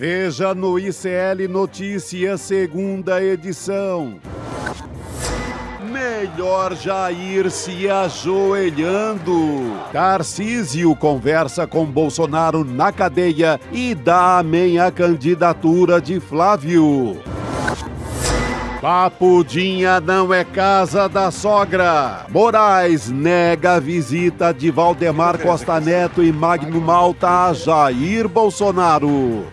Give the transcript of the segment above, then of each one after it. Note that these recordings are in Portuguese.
Veja no ICL Notícias, segunda edição. Melhor Jair se ajoelhando. Tarcísio conversa com Bolsonaro na cadeia e dá amém à candidatura de Flávio. Papudinha não é casa da sogra. Moraes nega a visita de Valdemar Costa Neto e Magno Malta a Jair Bolsonaro.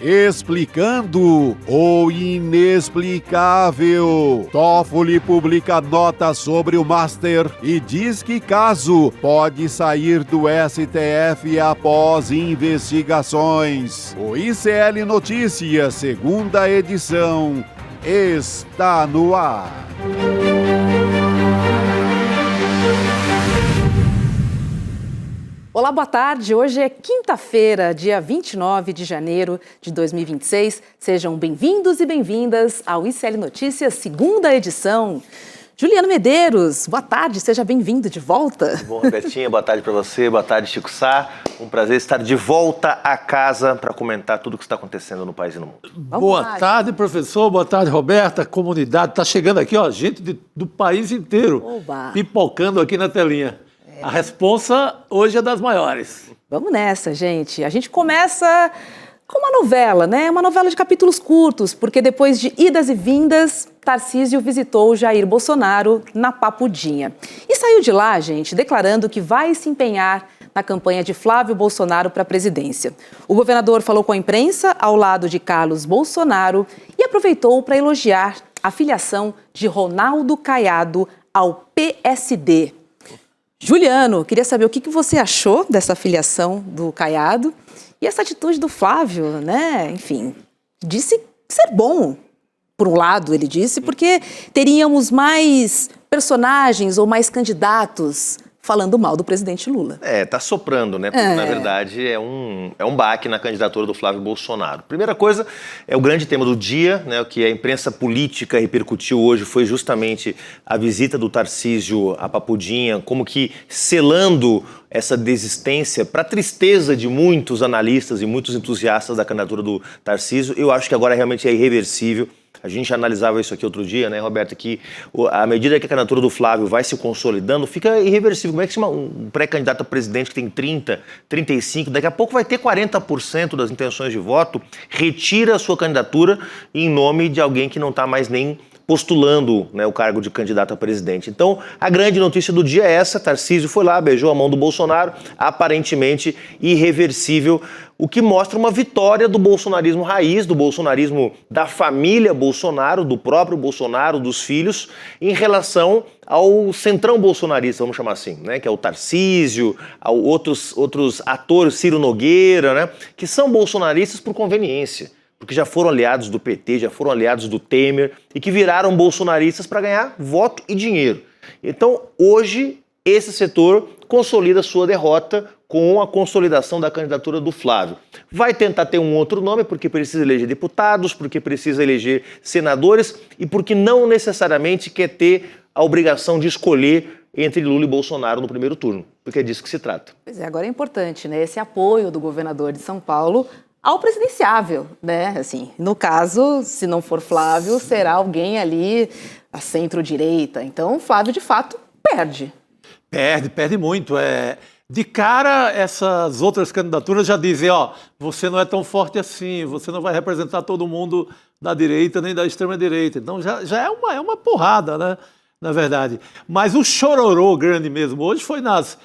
Explicando o inexplicável. Toffoli publica nota sobre o Master e diz que caso pode sair do STF após investigações. O ICL Notícias, segunda edição, está no ar. Olá, boa tarde. Hoje é quinta-feira, dia 29 de janeiro de 2026. Sejam bem-vindos e bem-vindas ao ICL Notícias, segunda edição. Juliano Medeiros, boa tarde, seja bem-vindo de volta. Bom, Robertinha, boa tarde para você, boa tarde, Chico Sá. Um prazer estar de volta a casa para comentar tudo o que está acontecendo no país e no mundo. Boa tarde, professor, boa tarde, Roberta, comunidade. Está chegando aqui, ó, gente do país inteiro. Oba. Pipocando aqui na telinha. A responsa hoje é das maiores. Vamos nessa, gente. A gente começa com uma novela, né? Uma novela de capítulos curtos, porque depois de idas e vindas, Tarcísio visitou Jair Bolsonaro na Papudinha. E saiu de lá, gente, declarando que vai se empenhar na campanha de Flávio Bolsonaro para a presidência. O governador falou com a imprensa ao lado de Carlos Bolsonaro e aproveitou para elogiar a filiação de Ronaldo Caiado ao PSD. Juliano, queria saber o que você achou dessa filiação do Caiado e essa atitude do Flávio, né? Enfim, disse ser bom, por um lado, ele disse, porque teríamos mais personagens ou mais candidatos falando mal do presidente Lula. Tá soprando, né? Porque, na verdade, é um baque na candidatura do Flávio Bolsonaro. Primeira coisa, é o grande tema do dia, né? O que a imprensa política repercutiu hoje foi justamente a visita do Tarcísio à Papudinha, como que selando essa desistência, para tristeza de muitos analistas e muitos entusiastas da candidatura do Tarcísio. Eu acho que agora realmente é irreversível. A gente analisava isso aqui outro dia, né, Roberto, que à medida que a candidatura do Flávio vai se consolidando, fica irreversível. Como é que chama um pré-candidato a presidente que tem 30, 35, daqui a pouco vai ter 40% das intenções de voto, retira a sua candidatura em nome de alguém que não está mais nem postulando, né, o cargo de candidato a presidente. Então, a grande notícia do dia é essa: Tarcísio foi lá, beijou a mão do Bolsonaro, aparentemente irreversível, o que mostra uma vitória do bolsonarismo raiz, do bolsonarismo da família Bolsonaro, do próprio Bolsonaro, dos filhos, em relação ao centrão bolsonarista, vamos chamar assim, né, que é o Tarcísio, outros atores, Ciro Nogueira, né, que são bolsonaristas por conveniência, porque já foram aliados do PT, já foram aliados do Temer e que viraram bolsonaristas para ganhar voto e dinheiro. Então, hoje, esse setor consolida sua derrota com a consolidação da candidatura do Flávio. Vai tentar ter um outro nome, porque precisa eleger deputados, porque precisa eleger senadores e porque não necessariamente quer ter a obrigação de escolher entre Lula e Bolsonaro no primeiro turno, porque é disso que se trata. Pois é, agora é importante, né, esse apoio do governador de São Paulo ao presidenciável, né? Assim, no caso, se não for Flávio, será alguém ali à centro-direita. Então, Flávio, de fato, perde. Perde muito. De cara, essas outras candidaturas já dizem, ó, você não é tão forte assim, você não vai representar todo mundo da direita nem da extrema-direita. Então, já é uma porrada, né? Na verdade. Mas o chororô grande mesmo hoje foi nas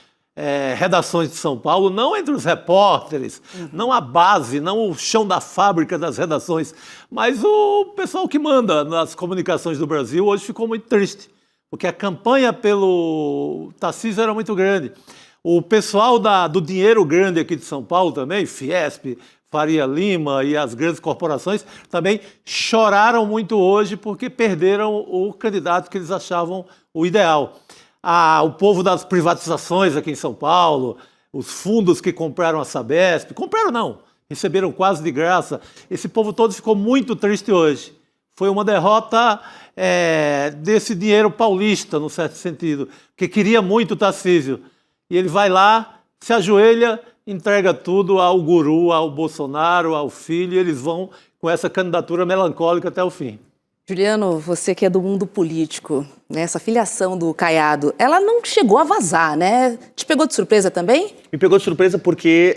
redações de São Paulo, não entre os repórteres, não a base, não o chão da fábrica das redações, mas o pessoal que manda nas comunicações do Brasil hoje ficou muito triste, porque a campanha pelo Tarcísio era muito grande. O pessoal do dinheiro grande aqui de São Paulo também, Fiesp, Faria Lima e as grandes corporações também choraram muito hoje porque perderam o candidato que eles achavam o ideal. O povo das privatizações aqui em São Paulo, os fundos que compraram a Sabesp, compraram não, receberam quase de graça, esse povo todo ficou muito triste hoje. Foi uma derrota desse dinheiro paulista, num certo sentido, que queria muito o Tarcísio. E ele vai lá, se ajoelha entrega tudo ao guru, ao Bolsonaro, ao filho, e eles vão com essa candidatura melancólica até o fim. Juliano, você que é do mundo político, né, essa filiação do Caiado, ela não chegou a vazar, né? Te pegou de surpresa também? Me pegou de surpresa porque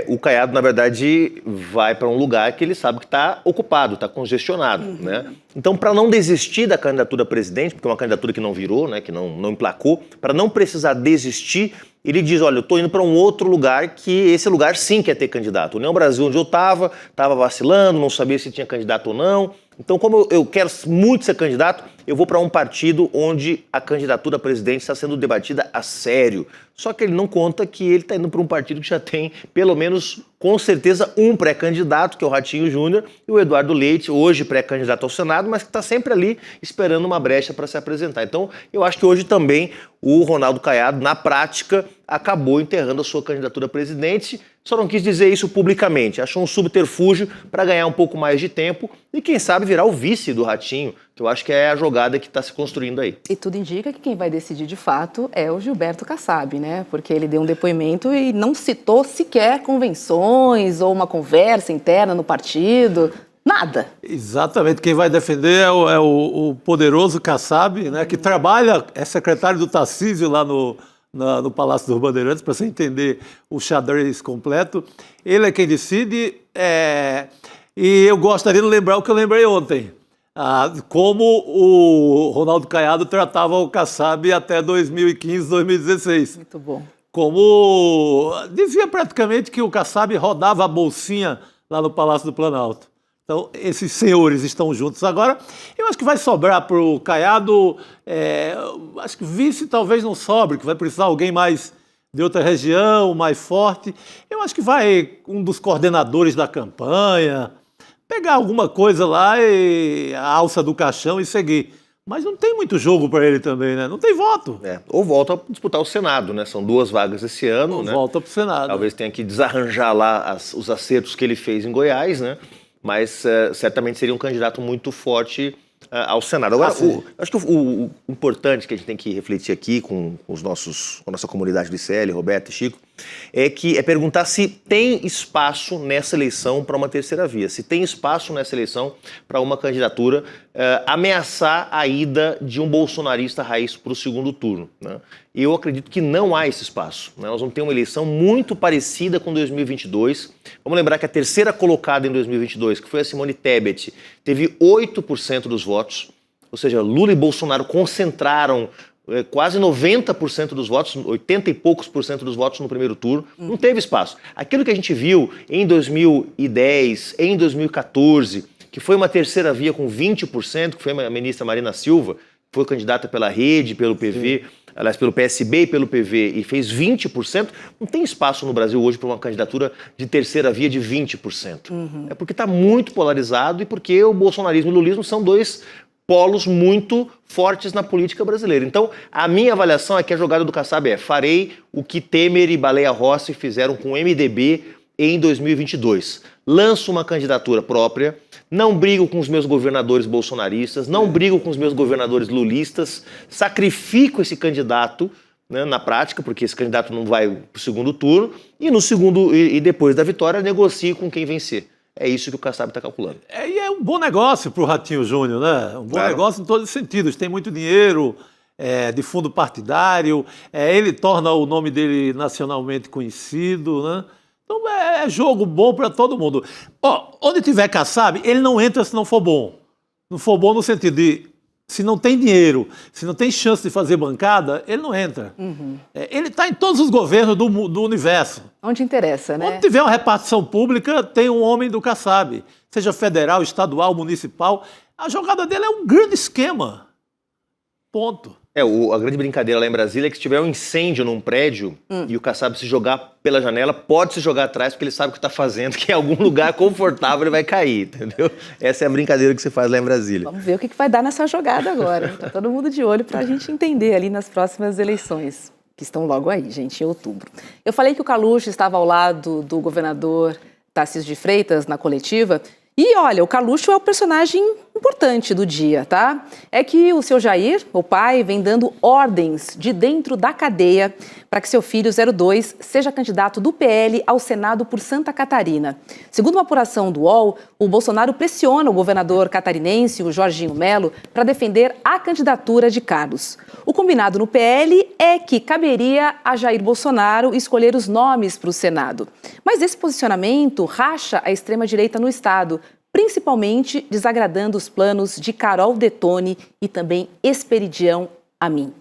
o Caiado, na verdade, vai para um lugar que ele sabe que está ocupado, está congestionado, né? Então, para não desistir da candidatura a presidente, porque é uma candidatura que não virou, né, que não emplacou, para não precisar desistir, ele diz, olha, eu estou indo para um outro lugar que esse lugar sim quer ter candidato. União Brasil, onde eu estava vacilando, não sabia se tinha candidato ou não. Então, como eu quero muito ser candidato, eu vou para um partido onde a candidatura a presidente está sendo debatida a sério. Só que ele não conta que ele está indo para um partido que já tem, pelo menos, com certeza, um pré-candidato, que é o Ratinho Júnior, e o Eduardo Leite, hoje pré-candidato ao Senado, mas que está sempre ali esperando uma brecha para se apresentar. Então, eu acho que hoje também o Ronaldo Caiado, na prática, acabou enterrando a sua candidatura a presidente, só não quis dizer isso publicamente, achou um subterfúgio para ganhar um pouco mais de tempo e, quem sabe, virar o vice do Ratinho, que eu acho que é a jogada que está se construindo aí. E tudo indica que quem vai decidir de fato é o Gilberto Kassab, né? Porque ele deu um depoimento e não citou sequer convenções ou uma conversa interna no partido, nada. Exatamente, quem vai defender é o poderoso Kassab, né, que trabalha, é secretário do Tarcísio lá no Palácio dos Bandeirantes, para você entender o xadrez completo. Ele é quem decide, e eu gostaria de lembrar o que eu lembrei ontem, como o Ronaldo Caiado tratava o Kassab até 2015, 2016. Muito bom. Como dizia praticamente que o Kassab rodava a bolsinha lá no Palácio do Planalto. Então, esses senhores estão juntos agora. Eu acho que vai sobrar para o Caiado, acho que vice talvez não sobre, que vai precisar alguém mais de outra região, mais forte. Eu acho que vai um dos coordenadores da campanha, pegar alguma coisa lá, e a alça do caixão e seguir. Mas não tem muito jogo para ele também, né? Não tem voto. Ou volta a disputar o Senado, né? São 2 vagas esse ano, Ou né? volta para o Senado. Talvez tenha que desarranjar lá os acertos que ele fez em Goiás, né? Mas certamente seria um candidato muito forte ao Senado. Agora, acho que o importante que a gente tem que refletir aqui com a nossa comunidade do ICL, Roberto e Chico, é perguntar se tem espaço nessa eleição para uma terceira via, se tem espaço nessa eleição para uma candidatura ameaçar a ida de um bolsonarista raiz para o segundo turno, né? E eu acredito que não há esse espaço, né? Nós vamos ter uma eleição muito parecida com 2022. Vamos lembrar que a terceira colocada em 2022, que foi a Simone Tebet, teve 8% dos votos, ou seja, Lula e Bolsonaro concentraram quase 90% dos votos, 80 e poucos por cento dos votos no primeiro turno, não teve espaço. Aquilo que a gente viu em 2010, em 2014, que foi uma terceira via com 20%, que foi a ministra Marina Silva, que foi candidata pela Rede, pelo PV, aliás, pelo PSB e pelo PV, e fez 20%, não tem espaço no Brasil hoje para uma candidatura de terceira via de 20%. É porque está muito polarizado e porque o bolsonarismo e o lulismo são 2 polos muito fortes na política brasileira. Então, a minha avaliação é que a jogada do Kassab farei o que Temer e Baleia Rossi fizeram com o MDB em 2022. Lanço uma candidatura própria, não brigo com os meus governadores bolsonaristas, não brigo com os meus governadores lulistas, sacrifico esse candidato, né, na prática, porque esse candidato não vai para o segundo turno, e depois da vitória negocio com quem vencer. É isso que o Kassab está calculando. E é um bom negócio para o Ratinho Júnior, né? Um bom negócio em todos os sentidos. Tem muito dinheiro de fundo partidário, ele torna o nome dele nacionalmente conhecido, né? Então é jogo bom para todo mundo. Onde tiver Kassab, ele não entra se não for bom. Não for bom no sentido de, se não tem dinheiro, se não tem chance de fazer bancada, ele não entra. Ele está em todos os governos do universo. Onde interessa, né? Onde tiver uma repartição pública, tem um homem do Kassab. Seja federal, estadual, municipal. A jogada dele é um grande esquema. Ponto. A grande brincadeira lá em Brasília é que se tiver um incêndio num prédio e o Kassab se jogar pela janela, pode se jogar atrás porque ele sabe o que está fazendo, que em algum lugar confortável ele vai cair, entendeu? Essa é a brincadeira que se faz lá em Brasília. Vamos ver o que vai dar nessa jogada agora. Tá todo mundo de olho para a gente entender ali nas próximas eleições, que estão logo aí, gente, em outubro. Eu falei que o Carluxo estava ao lado do governador Tarcísio de Freitas na coletiva. E olha, o Carluxo é o personagem importante do dia, tá? É que o seu Jair, o pai, vem dando ordens de dentro da cadeia para que seu filho 02 seja candidato do PL ao Senado por Santa Catarina. Segundo uma apuração do UOL, o Bolsonaro pressiona o governador catarinense, o Jorginho Melo, para defender a candidatura de Carlos. O combinado no PL é que caberia a Jair Bolsonaro escolher os nomes para o Senado. Mas esse posicionamento racha a extrema-direita no estado, principalmente desagradando os planos de Carol Detone e também Esperidião Amin.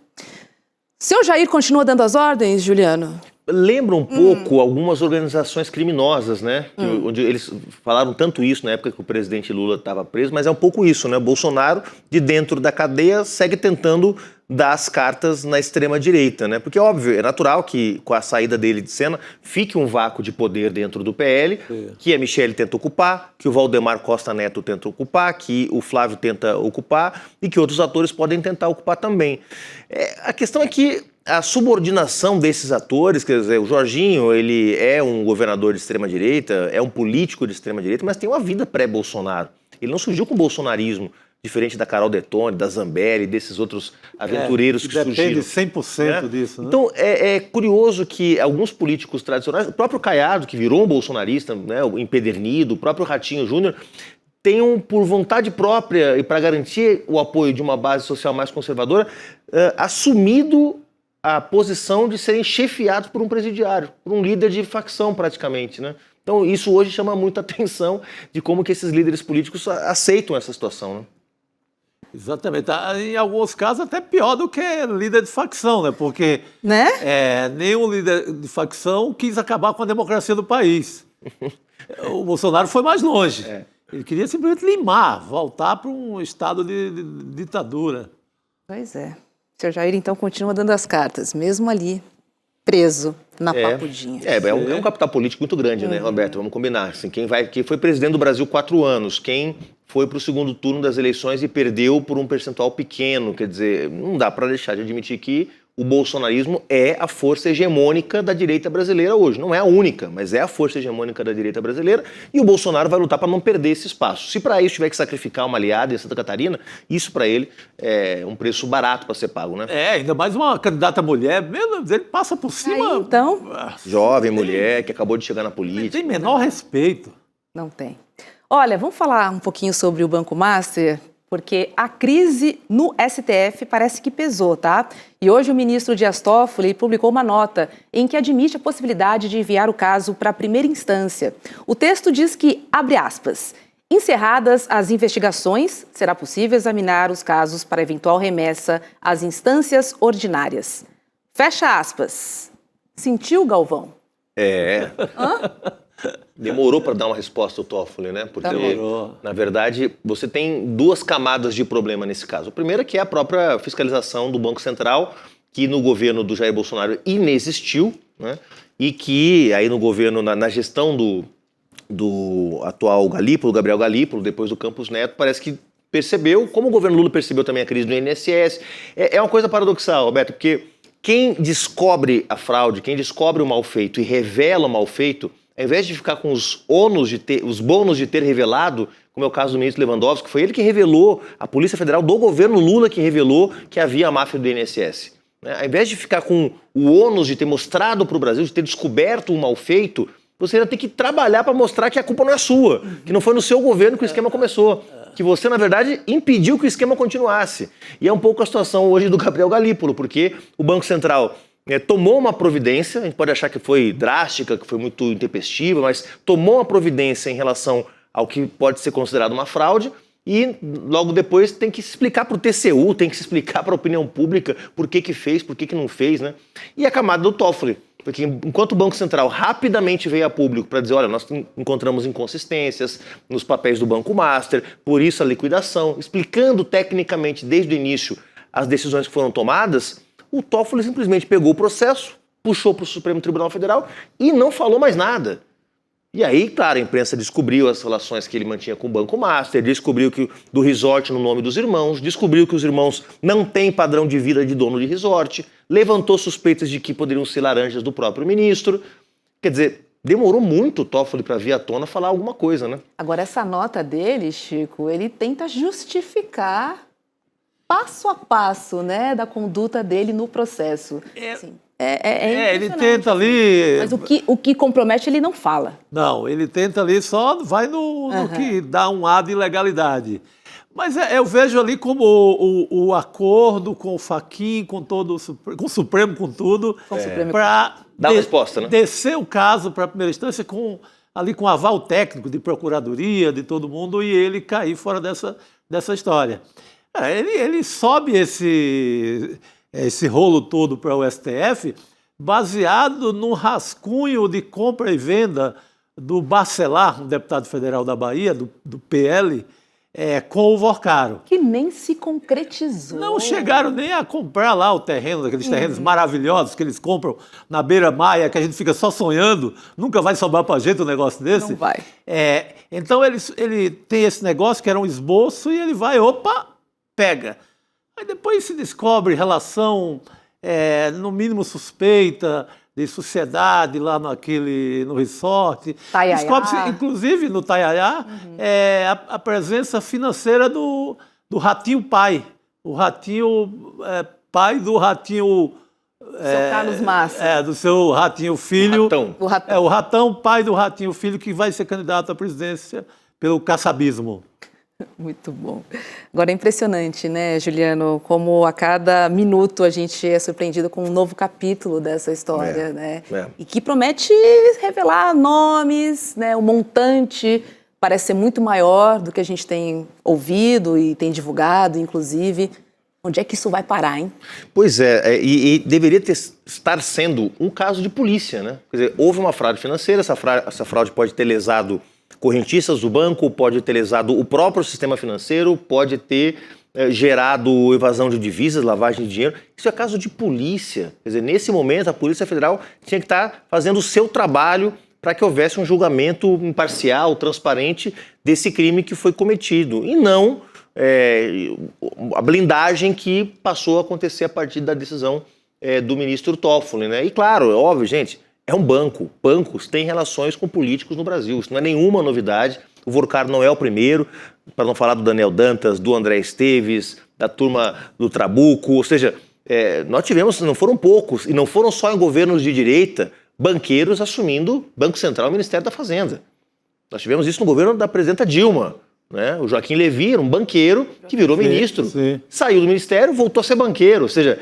Seu Jair continua dando as ordens, Juliano? Lembra um pouco algumas organizações criminosas, né? Onde eles falaram tanto isso na época que o presidente Lula estava preso, mas é um pouco isso, né? O Bolsonaro, de dentro da cadeia, segue tentando dar as cartas na extrema-direita, né? Porque, óbvio, é natural que, com a saída dele de cena, fique um vácuo de poder dentro do PL, que a Michelle tenta ocupar, que o Valdemar Costa Neto tenta ocupar, que o Flávio tenta ocupar e que outros atores podem tentar ocupar também. A questão é que a subordinação desses atores, quer dizer, o Jorginho, ele é um governador de extrema-direita, é um político de extrema-direita, mas tem uma vida pré-Bolsonaro. Ele não surgiu com o bolsonarismo, diferente da Carol Detone, da Zambelli, desses outros aventureiros que surgiram. Depende 100% disso, né? Então, é curioso que alguns políticos tradicionais, o próprio Caiado, que virou um bolsonarista, né, o empedernido, o próprio Ratinho Júnior, tenham, por vontade própria e para garantir o apoio de uma base social mais conservadora, assumido a posição de serem chefiados por um presidiário, por um líder de facção praticamente, né? Então isso hoje chama muita atenção de como que esses líderes políticos aceitam essa situação, né? Exatamente. Em alguns casos até pior do que líder de facção, né? Porque nenhum líder de facção quis acabar com a democracia do país. O Bolsonaro foi mais longe. Ele queria simplesmente limar, voltar para um estado de ditadura. Pois é. Seu Jair, então, continua dando as cartas, mesmo ali, preso na papudinha. É um capital político muito grande, né, Roberto? Vamos combinar. Assim, quem foi presidente do Brasil 4 anos, quem foi para o segundo turno das eleições e perdeu por um percentual pequeno, quer dizer, não dá para deixar de admitir que o bolsonarismo é a força hegemônica da direita brasileira hoje. Não é a única, mas é a força hegemônica da direita brasileira e o Bolsonaro vai lutar para não perder esse espaço. Se para isso tiver que sacrificar uma aliada em Santa Catarina, isso para ele é um preço barato para ser pago, né? Ainda mais uma candidata mulher, ele passa por cima... Aí, então... Jovem, mulher, que acabou de chegar na política. Tem menor respeito. Não tem. Olha, vamos falar um pouquinho sobre o Banco Master, porque a crise no STF parece que pesou, tá? E hoje o ministro Dias Toffoli publicou uma nota em que admite a possibilidade de enviar o caso para a primeira instância. O texto diz que, abre aspas, encerradas as investigações, será possível examinar os casos para eventual remessa às instâncias ordinárias. Fecha aspas. Sentiu, Galvão? Demorou para dar uma resposta ao Toffoli, né? Porque, na verdade, você tem 2 camadas de problema nesse caso. A primeira que é a própria fiscalização do Banco Central, que no governo do Jair Bolsonaro inexistiu, né? E que aí no governo, na gestão do atual Galípolo, Gabriel Galípolo, depois do Campos Neto, parece que percebeu, como o governo Lula percebeu também a crise do INSS. É uma coisa paradoxal, Roberto, porque quem descobre a fraude, quem descobre o mal feito e revela o mal feito, ao invés de ficar com os bônus de ter revelado, como é o caso do ministro Lewandowski, que foi ele que revelou, a Polícia Federal do governo Lula que revelou que havia a máfia do INSS. Né? Ao invés de ficar com o ônus de ter mostrado para o Brasil, de ter descoberto um mal feito, você ainda tem que trabalhar para mostrar que a culpa não é sua, que não foi no seu governo que o esquema começou, que você, na verdade, impediu que o esquema continuasse. E é um pouco a situação hoje do Gabriel Galípolo, porque o Banco Central tomou uma providência, a gente pode achar que foi drástica, que foi muito intempestiva, mas tomou uma providência em relação ao que pode ser considerado uma fraude e logo depois tem que se explicar para o TCU, tem que se explicar para a opinião pública por que fez, por que não fez, né? E a camada do Toffoli, porque enquanto o Banco Central rapidamente veio a público para dizer, olha, nós encontramos inconsistências nos papéis do Banco Master, por isso a liquidação, explicando tecnicamente desde o início as decisões que foram tomadas, o Toffoli simplesmente pegou o processo, puxou para o Supremo Tribunal Federal e não falou mais nada. E aí, claro, a imprensa descobriu as relações que ele mantinha com o Banco Master, descobriu que do resort no nome dos irmãos, descobriu que os irmãos não têm padrão de vida de dono de resort, levantou suspeitas de que poderiam ser laranjas do próprio ministro. Quer dizer, demorou muito o Toffoli para vir à tona falar alguma coisa, né? Agora, essa nota dele, Chico, ele tenta justificar passo a passo, né, da conduta dele no processo. Assim, ele tenta ali... Mas o que compromete, ele não fala. Não, ele tenta ali, só vai no que dá um ar de ilegalidade. Mas eu vejo ali como o acordo com o Fachin, com com o Supremo, com tudo, para dar resposta, né? Descer o caso para a primeira instância ali com aval técnico de procuradoria, de todo mundo, e ele cair fora dessa história. Ele sobe esse rolo todo para o STF baseado no rascunho de compra e venda do Bacelar, um deputado federal da Bahia, do PL, com o Vorcaro. Que nem se concretizou. Não chegaram nem a comprar lá o terreno, aqueles terrenos maravilhosos que eles compram na beira-maia, que a gente fica só sonhando, nunca vai sobrar para a gente um negócio desse. Não vai. Então ele tem esse negócio que era um esboço e ele vai, pega. Aí depois se descobre relação, no mínimo suspeita, de sociedade lá no resort. Descobre-se, inclusive, no Taiaiá, a presença financeira do Ratinho pai. O Ratinho pai do Ratinho... Seu Carlos Massa. Do seu Ratinho filho. O Ratão. O Ratão, pai do Ratinho filho, que vai ser candidato à presidência pelo caçabismo. Muito bom. Agora é impressionante, né, Juliano, como a cada minuto a gente é surpreendido com um novo capítulo dessa história, né? E que promete revelar nomes, né? O montante parece ser muito maior do que a gente tem ouvido e tem divulgado, inclusive. Onde é que isso vai parar, hein? Pois e deveria estar sendo um caso de polícia, né? Quer dizer, houve uma fraude financeira, essa fraude pode ter lesado correntistas do banco, pode ter lesado o próprio sistema financeiro, pode ter gerado evasão de divisas, lavagem de dinheiro. Isso é caso de polícia. Quer dizer, nesse momento, a Polícia Federal tinha que estar fazendo o seu trabalho para que houvesse um julgamento imparcial, transparente desse crime que foi cometido. E não a blindagem que passou a acontecer a partir da decisão do ministro Toffoli, né? E claro, é óbvio, gente, é um banco. Bancos têm relações com políticos no Brasil. Isso não é nenhuma novidade. O Vorcaro não é o primeiro, para não falar do Daniel Dantas, do André Esteves, da turma do Trabuco. Ou seja, nós tivemos, não foram poucos, e não foram só em governos de direita, banqueiros assumindo Banco Central e Ministério da Fazenda. Nós tivemos isso no governo da presidenta Dilma. Né? O Joaquim Levy era um banqueiro que virou ministro, saiu do ministério, voltou a ser banqueiro. Ou seja,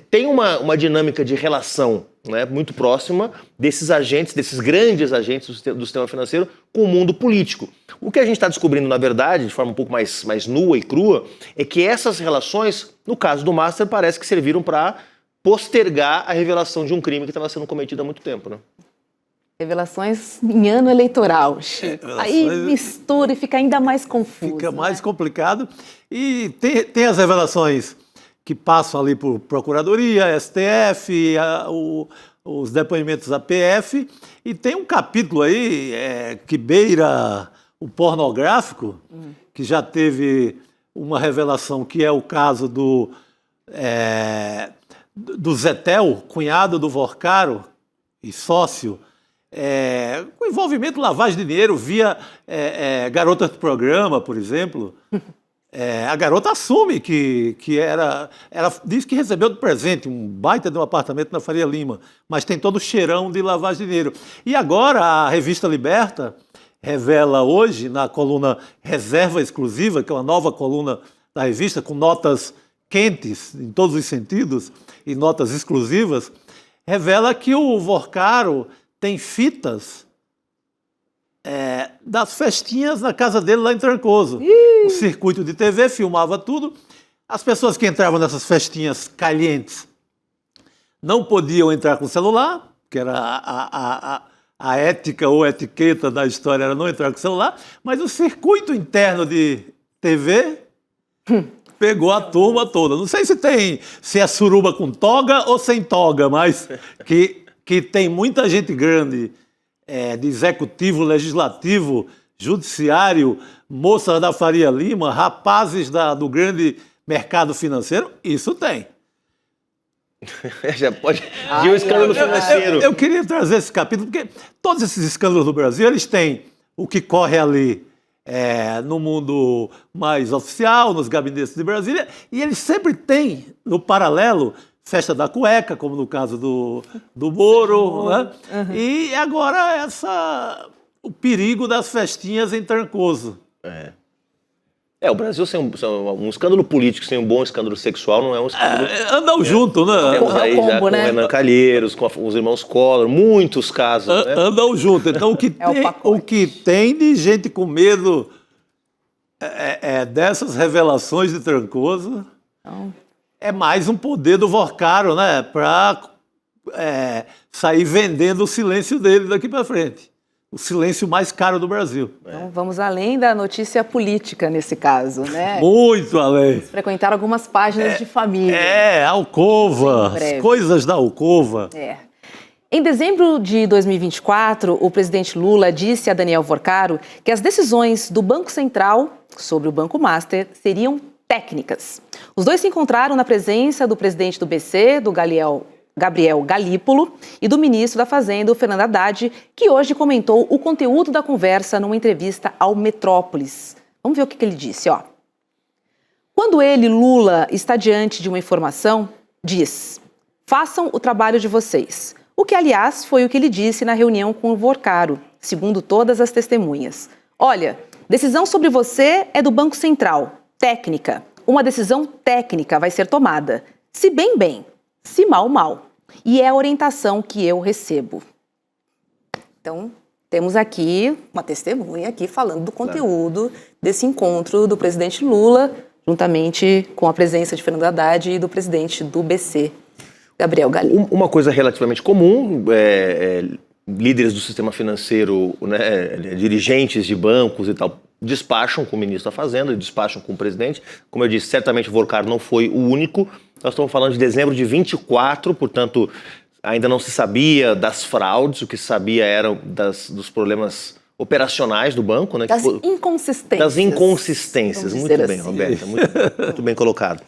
tem uma dinâmica de relação, né, muito próxima desses agentes, desses grandes agentes do sistema financeiro com o mundo político. O que a gente está descobrindo, na verdade, de forma um pouco mais nua e crua, é que essas relações, no caso do Master, parece que serviram para postergar a revelação de um crime que estava sendo cometido há muito tempo, né? Revelações em ano eleitoral, Chico. Aí mistura e fica ainda mais confuso. Fica mais complicado. E tem as revelações que passam ali por Procuradoria, STF, os depoimentos da PF. E tem um capítulo aí que beira o pornográfico, que já teve uma revelação, que é o caso do Zetel, cunhado do Vorcaro e sócio, com envolvimento lavagem de dinheiro via garotas do programa, por exemplo. A garota assume que ela diz que recebeu de presente um baita de um apartamento na Faria Lima, mas tem todo o cheirão de lavagem de dinheiro. E agora a revista Liberta revela hoje, na coluna Reserva Exclusiva, que é uma nova coluna da revista, com notas quentes em todos os sentidos e notas exclusivas, revela que o Vorcaro tem fitas das festinhas na casa dele lá em Trancoso. O circuito de TV filmava tudo. As pessoas que entravam nessas festinhas calientes não podiam entrar com celular, que era a ética ou etiqueta da história, era não entrar com celular, mas o circuito interno de TV pegou a turma toda. Não sei se é suruba com toga ou sem toga, mas que tem muita gente grande, de executivo, legislativo, judiciário, moças da Faria Lima, rapazes do grande mercado financeiro, isso tem. Já pode de um escândalo financeiro. Eu queria trazer esse capítulo, porque todos esses escândalos do Brasil, eles têm o que corre ali no mundo mais oficial, nos gabinetes de Brasília, e eles sempre têm, no paralelo, festa da cueca, como no caso do Moro, né? E agora o perigo das festinhas em Trancoso. O Brasil sem um escândalo político, sem um bom escândalo sexual, não é um escândalo... Andam junto, né? Temos aí já com o Renan Calheiros, com os irmãos Collor, muitos casos, né? Andam junto. Então, o que tem de gente com medo dessas revelações de Trancoso é mais um poder do Vorcaro, né? Para sair vendendo o silêncio dele daqui para frente. O silêncio mais caro do Brasil. Então, vamos além da notícia política nesse caso, né? Muito além. Frequentar algumas páginas de família. Alcova, as coisas da alcova. Em dezembro de 2024, o presidente Lula disse a Daniel Vorcaro que as decisões do Banco Central sobre o Banco Master seriam técnicas. Os dois se encontraram na presença do presidente do BC, do Gabriel Galípolo, e do ministro da Fazenda, o Fernando Haddad, que hoje comentou o conteúdo da conversa numa entrevista ao Metrópolis. Vamos ver o que ele disse, ó. Quando ele, Lula, está diante de uma informação, diz: façam o trabalho de vocês. O que, aliás, foi o que ele disse na reunião com o Vorcaro, segundo todas as testemunhas. Olha, decisão sobre você é do Banco Central, técnica. Uma decisão técnica vai ser tomada. Se bem, bem. Se mal, mal. E é a orientação que eu recebo. Então, temos aqui uma testemunha aqui falando do conteúdo desse encontro do presidente Lula, juntamente com a presença de Fernando Haddad e do presidente do BC, Gabriel Galípolo. Uma coisa relativamente comum, líderes do sistema financeiro, né, dirigentes de bancos e tal, despacham com o ministro da Fazenda, despacham com o presidente. Como eu disse, certamente o Vorcaro não foi o único. Nós estamos falando de dezembro de 24, portanto, ainda não se sabia das fraudes, o que se sabia eram dos problemas operacionais do banco, né? Das inconsistências. Das inconsistências. Muito bem, assim, Roberta, muito bem colocado.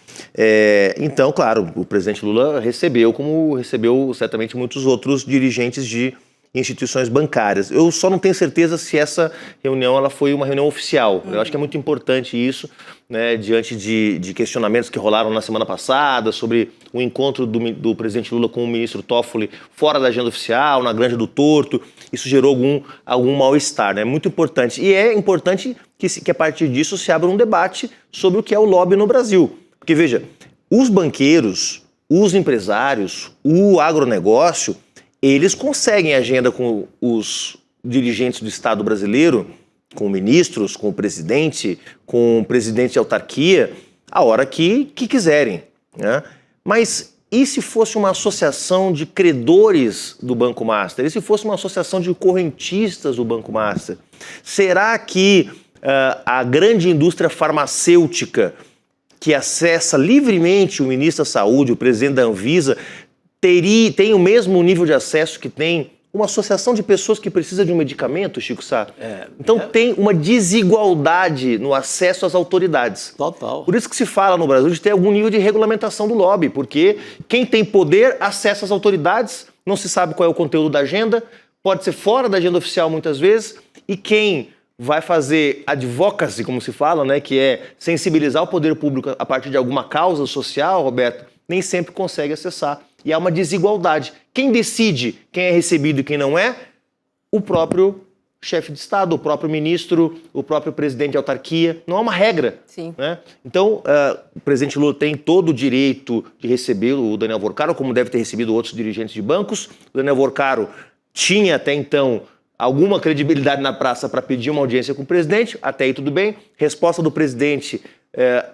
Então, claro, o presidente Lula recebeu, como recebeu certamente muitos outros dirigentes de instituições bancárias. Eu só não tenho certeza se essa reunião ela foi uma reunião oficial. Eu acho que é muito importante isso, né, diante de questionamentos que rolaram na semana passada sobre o encontro do presidente Lula com o ministro Toffoli fora da agenda oficial, na Granja do Torto. Isso gerou algum mal-estar, né? É muito importante. E é importante que a partir disso se abra um debate sobre o que é o lobby no Brasil. Porque, veja, os banqueiros, os empresários, o agronegócio, eles conseguem agenda com os dirigentes do Estado brasileiro, com ministros, com o presidente de autarquia, a hora que quiserem, né? Mas e se fosse uma associação de credores do Banco Master? E se fosse uma associação de correntistas do Banco Master? Será que a grande indústria farmacêutica que acessa livremente o ministro da Saúde, o presidente da Anvisa, tem o mesmo nível de acesso que tem uma associação de pessoas que precisa de um medicamento, Chico Sá? Então tem uma desigualdade no acesso às autoridades. Total. Por isso que se fala no Brasil de ter algum nível de regulamentação do lobby, porque quem tem poder acessa as autoridades, não se sabe qual é o conteúdo da agenda, pode ser fora da agenda oficial muitas vezes, e quem vai fazer advocacy, como se fala, né, que é sensibilizar o poder público a partir de alguma causa social, Roberto, nem sempre consegue acessar. E há uma desigualdade. Quem decide quem é recebido e quem não é? O próprio chefe de Estado, o próprio ministro, o próprio presidente de autarquia. Não há uma regra. Sim. Né? Então, o presidente Lula tem todo o direito de receber o Daniel Vorcaro, como deve ter recebido outros dirigentes de bancos. O Daniel Vorcaro tinha até então alguma credibilidade na praça para pedir uma audiência com o presidente. Até aí tudo bem. Resposta do presidente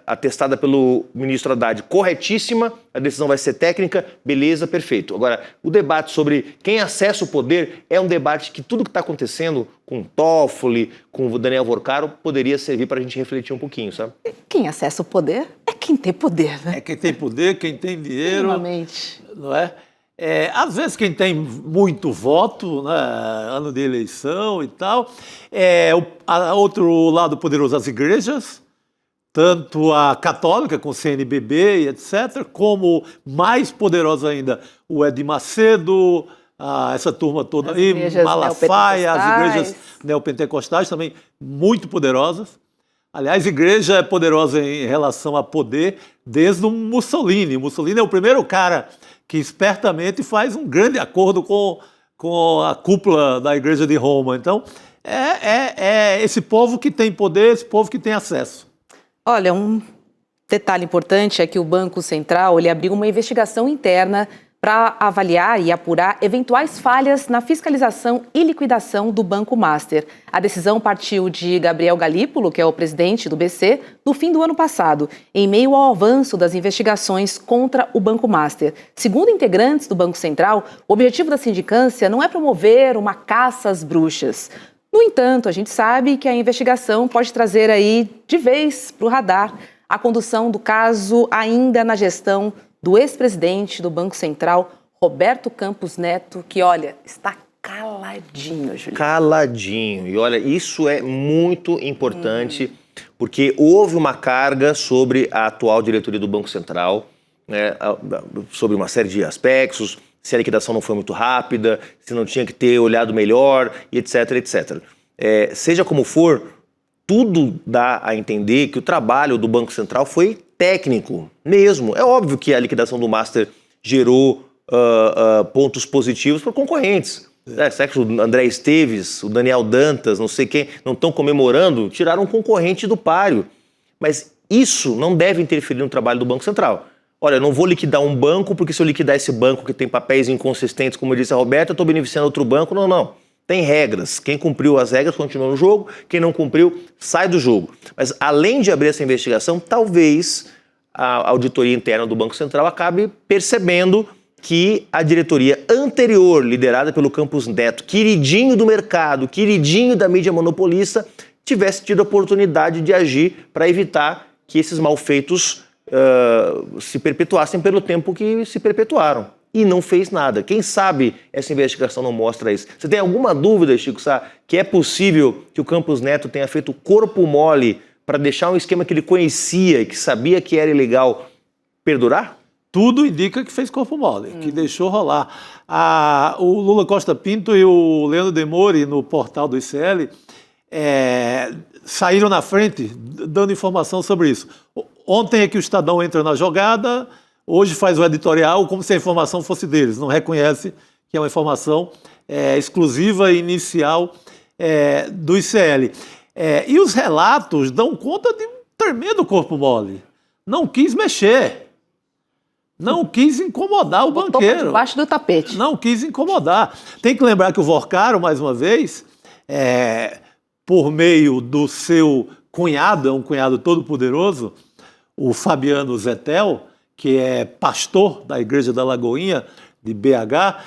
atestada pelo ministro Haddad, corretíssima, a decisão vai ser técnica, beleza, perfeito. Agora, o debate sobre quem acessa o poder é um debate que tudo que está acontecendo com o Toffoli, com o Daniel Vorcaro, poderia servir para a gente refletir um pouquinho, sabe? Quem acessa o poder é quem tem poder, né? É quem tem poder, quem tem dinheiro. Minimamente. Não é? Às vezes quem tem muito voto, né, ano de eleição e tal, outro lado poderoso, as igrejas, tanto a católica com o CNBB e etc., como mais poderosa ainda o Edir Macedo, essa turma toda aí, Malafaia, as igrejas neopentecostais também muito poderosas. Aliás, a igreja é poderosa em relação a poder desde o Mussolini. O Mussolini é o primeiro cara que espertamente faz um grande acordo com a cúpula da igreja de Roma. Então, é esse povo que tem poder, esse povo que tem acesso. Olha, um detalhe importante é que o Banco Central ele abriu uma investigação interna para avaliar e apurar eventuais falhas na fiscalização e liquidação do Banco Master. A decisão partiu de Gabriel Galípolo, que é o presidente do BC, no fim do ano passado, em meio ao avanço das investigações contra o Banco Master. Segundo integrantes do Banco Central, o objetivo da sindicância não é promover uma caça às bruxas. No entanto, a gente sabe que a investigação pode trazer aí, de vez, para o radar, a condução do caso ainda na gestão do ex-presidente do Banco Central, Roberto Campos Neto, que, olha, está caladinho, Juliano. Caladinho. E, olha, isso é muito importante, porque houve uma carga sobre a atual diretoria do Banco Central, né, sobre uma série de aspectos, se a liquidação não foi muito rápida, se não tinha que ter olhado melhor, e etc, etc. Seja como for, tudo dá a entender que o trabalho do Banco Central foi técnico mesmo. É óbvio que a liquidação do Master gerou pontos positivos para concorrentes. Será que o André Esteves, o Daniel Dantas, não sei quem, não estão comemorando? Tiraram um concorrente do páreo. Mas isso não deve interferir no trabalho do Banco Central. Olha, eu não vou liquidar um banco, porque se eu liquidar esse banco que tem papéis inconsistentes, como disse a Roberta, eu estou beneficiando outro banco. Não, não. Tem regras. Quem cumpriu as regras continua no jogo, quem não cumpriu sai do jogo. Mas além de abrir essa investigação, talvez a auditoria interna do Banco Central acabe percebendo que a diretoria anterior, liderada pelo Campos Neto, queridinho do mercado, queridinho da mídia monopolista, tivesse tido a oportunidade de agir para evitar que esses malfeitos se perpetuassem pelo tempo que se perpetuaram. E não fez nada. Quem sabe essa investigação não mostra isso. Você tem alguma dúvida, Chico Sá, que é possível que o Campos Neto tenha feito corpo mole para deixar um esquema que ele conhecia e que sabia que era ilegal perdurar? Tudo indica que fez corpo mole, que deixou rolar. O Lula Costa Pinto e o Leandro Demore, no portal do ICL, saíram na frente dando informação sobre isso. Ontem é que o Estadão entra na jogada, hoje faz o editorial como se a informação fosse deles, não reconhece que é uma informação exclusiva e inicial do ICL. E os relatos dão conta de um tremendo corpo mole. Não quis mexer. Não quis incomodar o banqueiro. Por debaixo do tapete. Não quis incomodar. Tem que lembrar que o Vorcaro, mais uma vez, por meio do seu cunhado, é um cunhado todo poderoso, o Fabiano Zettel, que é pastor da Igreja da Lagoinha, de BH,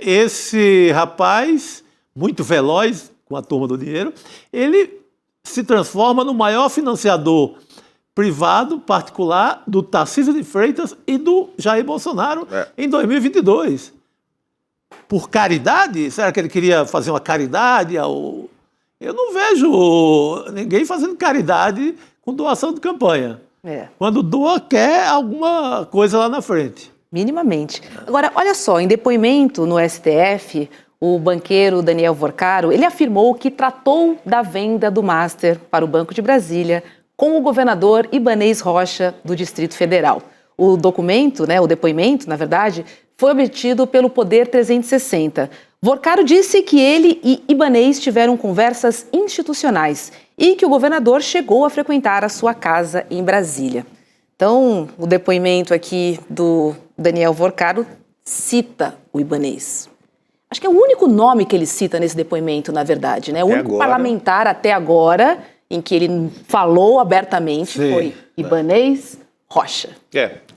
esse rapaz, muito veloz com a turma do dinheiro, ele se transforma no maior financiador privado, particular, do Tarcísio de Freitas e do Jair Bolsonaro em 2022. Por caridade? Será que ele queria fazer uma caridade? Eu não vejo ninguém fazendo caridade com doação de campanha. Quando doa, quer alguma coisa lá na frente. Minimamente. Agora, olha só, em depoimento no STF, o banqueiro Daniel Vorcaro, ele afirmou que tratou da venda do Master para o Banco de Brasília com o governador Ibanez Rocha, do Distrito Federal. O documento, o depoimento, na verdade, foi obtido pelo Poder 360. Vorcaro disse que ele e Ibanez tiveram conversas institucionais e que o governador chegou a frequentar a sua casa em Brasília. Então, o depoimento aqui do Daniel Vorcaro cita o Ibanez. Acho que é o único nome que ele cita nesse depoimento, na verdade, né? O único parlamentar até agora em que ele falou abertamente foi Ibanez Rocha.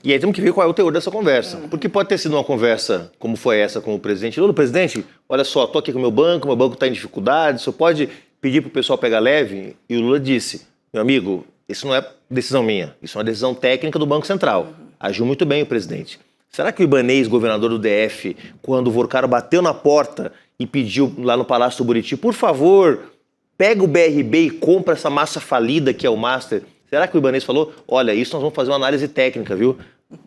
E aí temos que ver qual é o teor dessa conversa. Porque pode ter sido uma conversa como foi essa com o presidente Lula. Presidente, olha só, estou aqui com o meu banco está em dificuldade, você pode pedir para o pessoal pegar leve? E o Lula disse, meu amigo, isso não é decisão minha, isso é uma decisão técnica do Banco Central. Agiu muito bem o presidente. Será que o Ibanez, governador do DF, quando o Vorcaro bateu na porta e pediu lá no Palácio do Buriti, por favor, pega o BRB e compra essa massa falida que é o Master, Será que o Ibanez falou, olha, isso nós vamos fazer uma análise técnica, viu?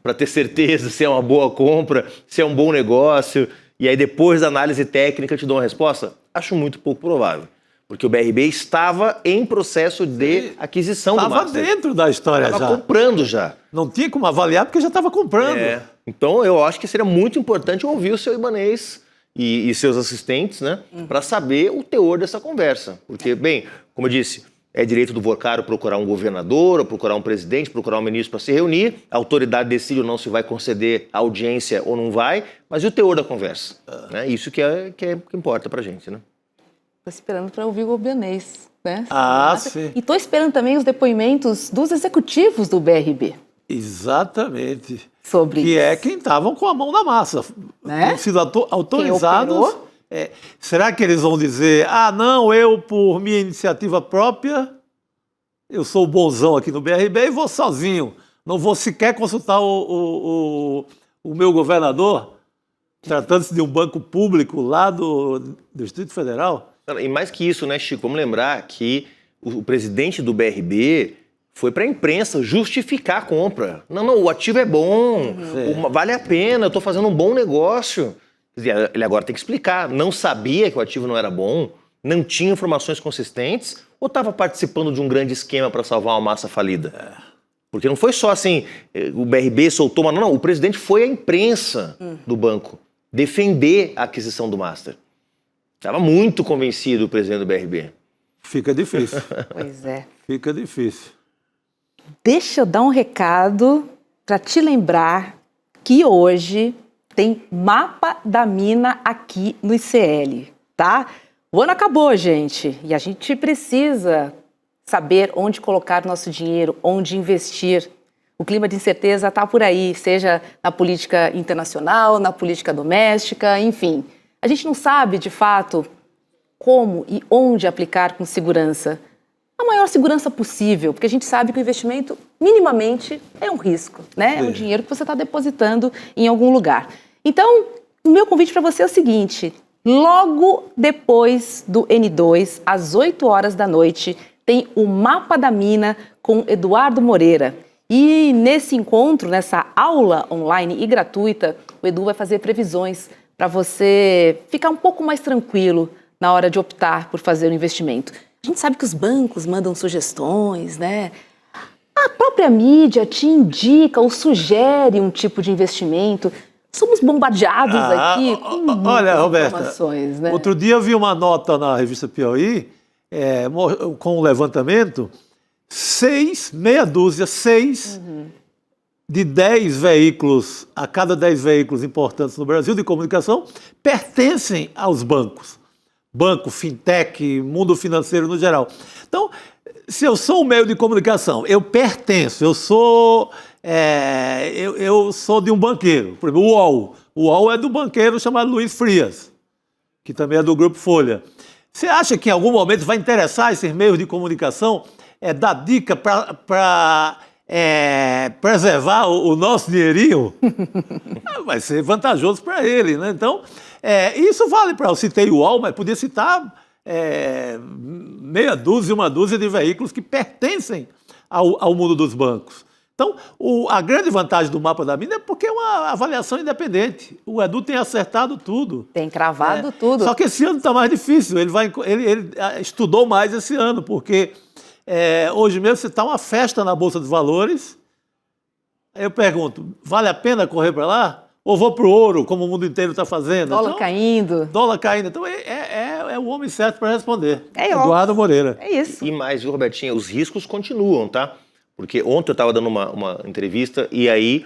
Para ter certeza se é uma boa compra, se é um bom negócio, e aí depois da análise técnica eu te dou uma resposta? Acho muito pouco provável. Porque o BRB estava em processo de aquisição do Master. Estava dentro da história já. Estava comprando já. Não tinha como avaliar porque já estava comprando. Então eu acho que seria muito importante ouvir o seu Ibanez e seus assistentes, né? Para saber o teor dessa conversa. Porque, bem, como eu disse, é direito do Vocaro procurar um governador, ou procurar um presidente, procurar um ministro para se reunir. A autoridade decide ou não se vai conceder audiência ou não vai. Mas e o teor da conversa? Né? Isso que importa para a gente, né? Estou esperando para ouvir o Ibanez, né? Sim. E estou esperando também os depoimentos dos executivos do BRB. Exatamente. Sobre que isso. é quem estavam com a mão na massa. Né? Têm sido autorizados. Quem operou? Será que eles vão dizer, não, eu, por minha iniciativa própria, eu sou o bonzão aqui no BRB e vou sozinho. Não vou sequer consultar o meu governador, tratando-se de um banco público lá do Distrito Federal? E mais que isso, né, Chico? Vamos lembrar que o presidente do BRB foi para a imprensa justificar a compra. Não, o ativo é bom, vale a pena, eu estou fazendo um bom negócio. Ele agora tem que explicar. Não sabia que o ativo não era bom, não tinha informações consistentes, ou estava participando de um grande esquema para salvar uma massa falida? Porque não foi só assim, o BRB soltou uma... Não, o presidente foi à imprensa do banco defender a aquisição do Master. Estava muito convencido o presidente do BRB. Fica difícil. Pois é. Fica difícil. Deixa eu dar um recado para te lembrar que hoje tem mapa da mina aqui no ICL, tá? O ano acabou, gente, e a gente precisa saber onde colocar o nosso dinheiro, onde investir. O clima de incerteza está por aí, seja na política internacional, na política doméstica, enfim. A gente não sabe, de fato, como e onde aplicar com segurança. A maior segurança possível, porque a gente sabe que o investimento, minimamente, é um risco, né? É um dinheiro que você está depositando em algum lugar. Então, o meu convite para você é o seguinte: logo depois do N2, às 8 horas da noite, tem o Mapa da Mina com Eduardo Moreira. E nesse encontro, nessa aula online e gratuita, o Edu vai fazer previsões para você ficar um pouco mais tranquilo na hora de optar por fazer o investimento. A gente sabe que os bancos mandam sugestões, né? A própria mídia te indica ou sugere um tipo de investimento. Somos bombardeados aqui com muitas informações, né? Outro dia eu vi uma nota na revista Piauí, com um levantamento, 6 de 10 veículos, a cada 10 veículos importantes no Brasil de comunicação, pertencem aos bancos. Banco, fintech, mundo financeiro no geral. Então, se eu sou um meio de comunicação, eu pertenço, eu sou de um banqueiro. Por exemplo, o UOL. O UOL é do banqueiro chamado Luiz Frias, que também é do Grupo Folha. Você acha que em algum momento vai interessar esses meios de comunicação dar dica para preservar o nosso dinheirinho? Vai ser vantajoso para ele, né? Então, isso vale para... Eu citei o UOL, mas podia citar uma dúzia de veículos que pertencem ao mundo dos bancos. Então, a grande vantagem do Mapa da Mina é porque é uma avaliação independente. O Edu tem acertado tudo. Tem cravado tudo. Só que esse ano está mais difícil. Ele estudou mais esse ano, porque hoje mesmo você está uma festa na Bolsa de Valores. Aí eu pergunto, vale a pena correr para lá? Ou vou para o ouro, como o mundo inteiro está fazendo? Dólar caindo. Dólar caindo. Então, é o homem certo para responder. Eduardo Moreira. É isso. E mais, viu, Robertinha? Os riscos continuam, tá? Porque ontem eu estava dando uma entrevista e aí,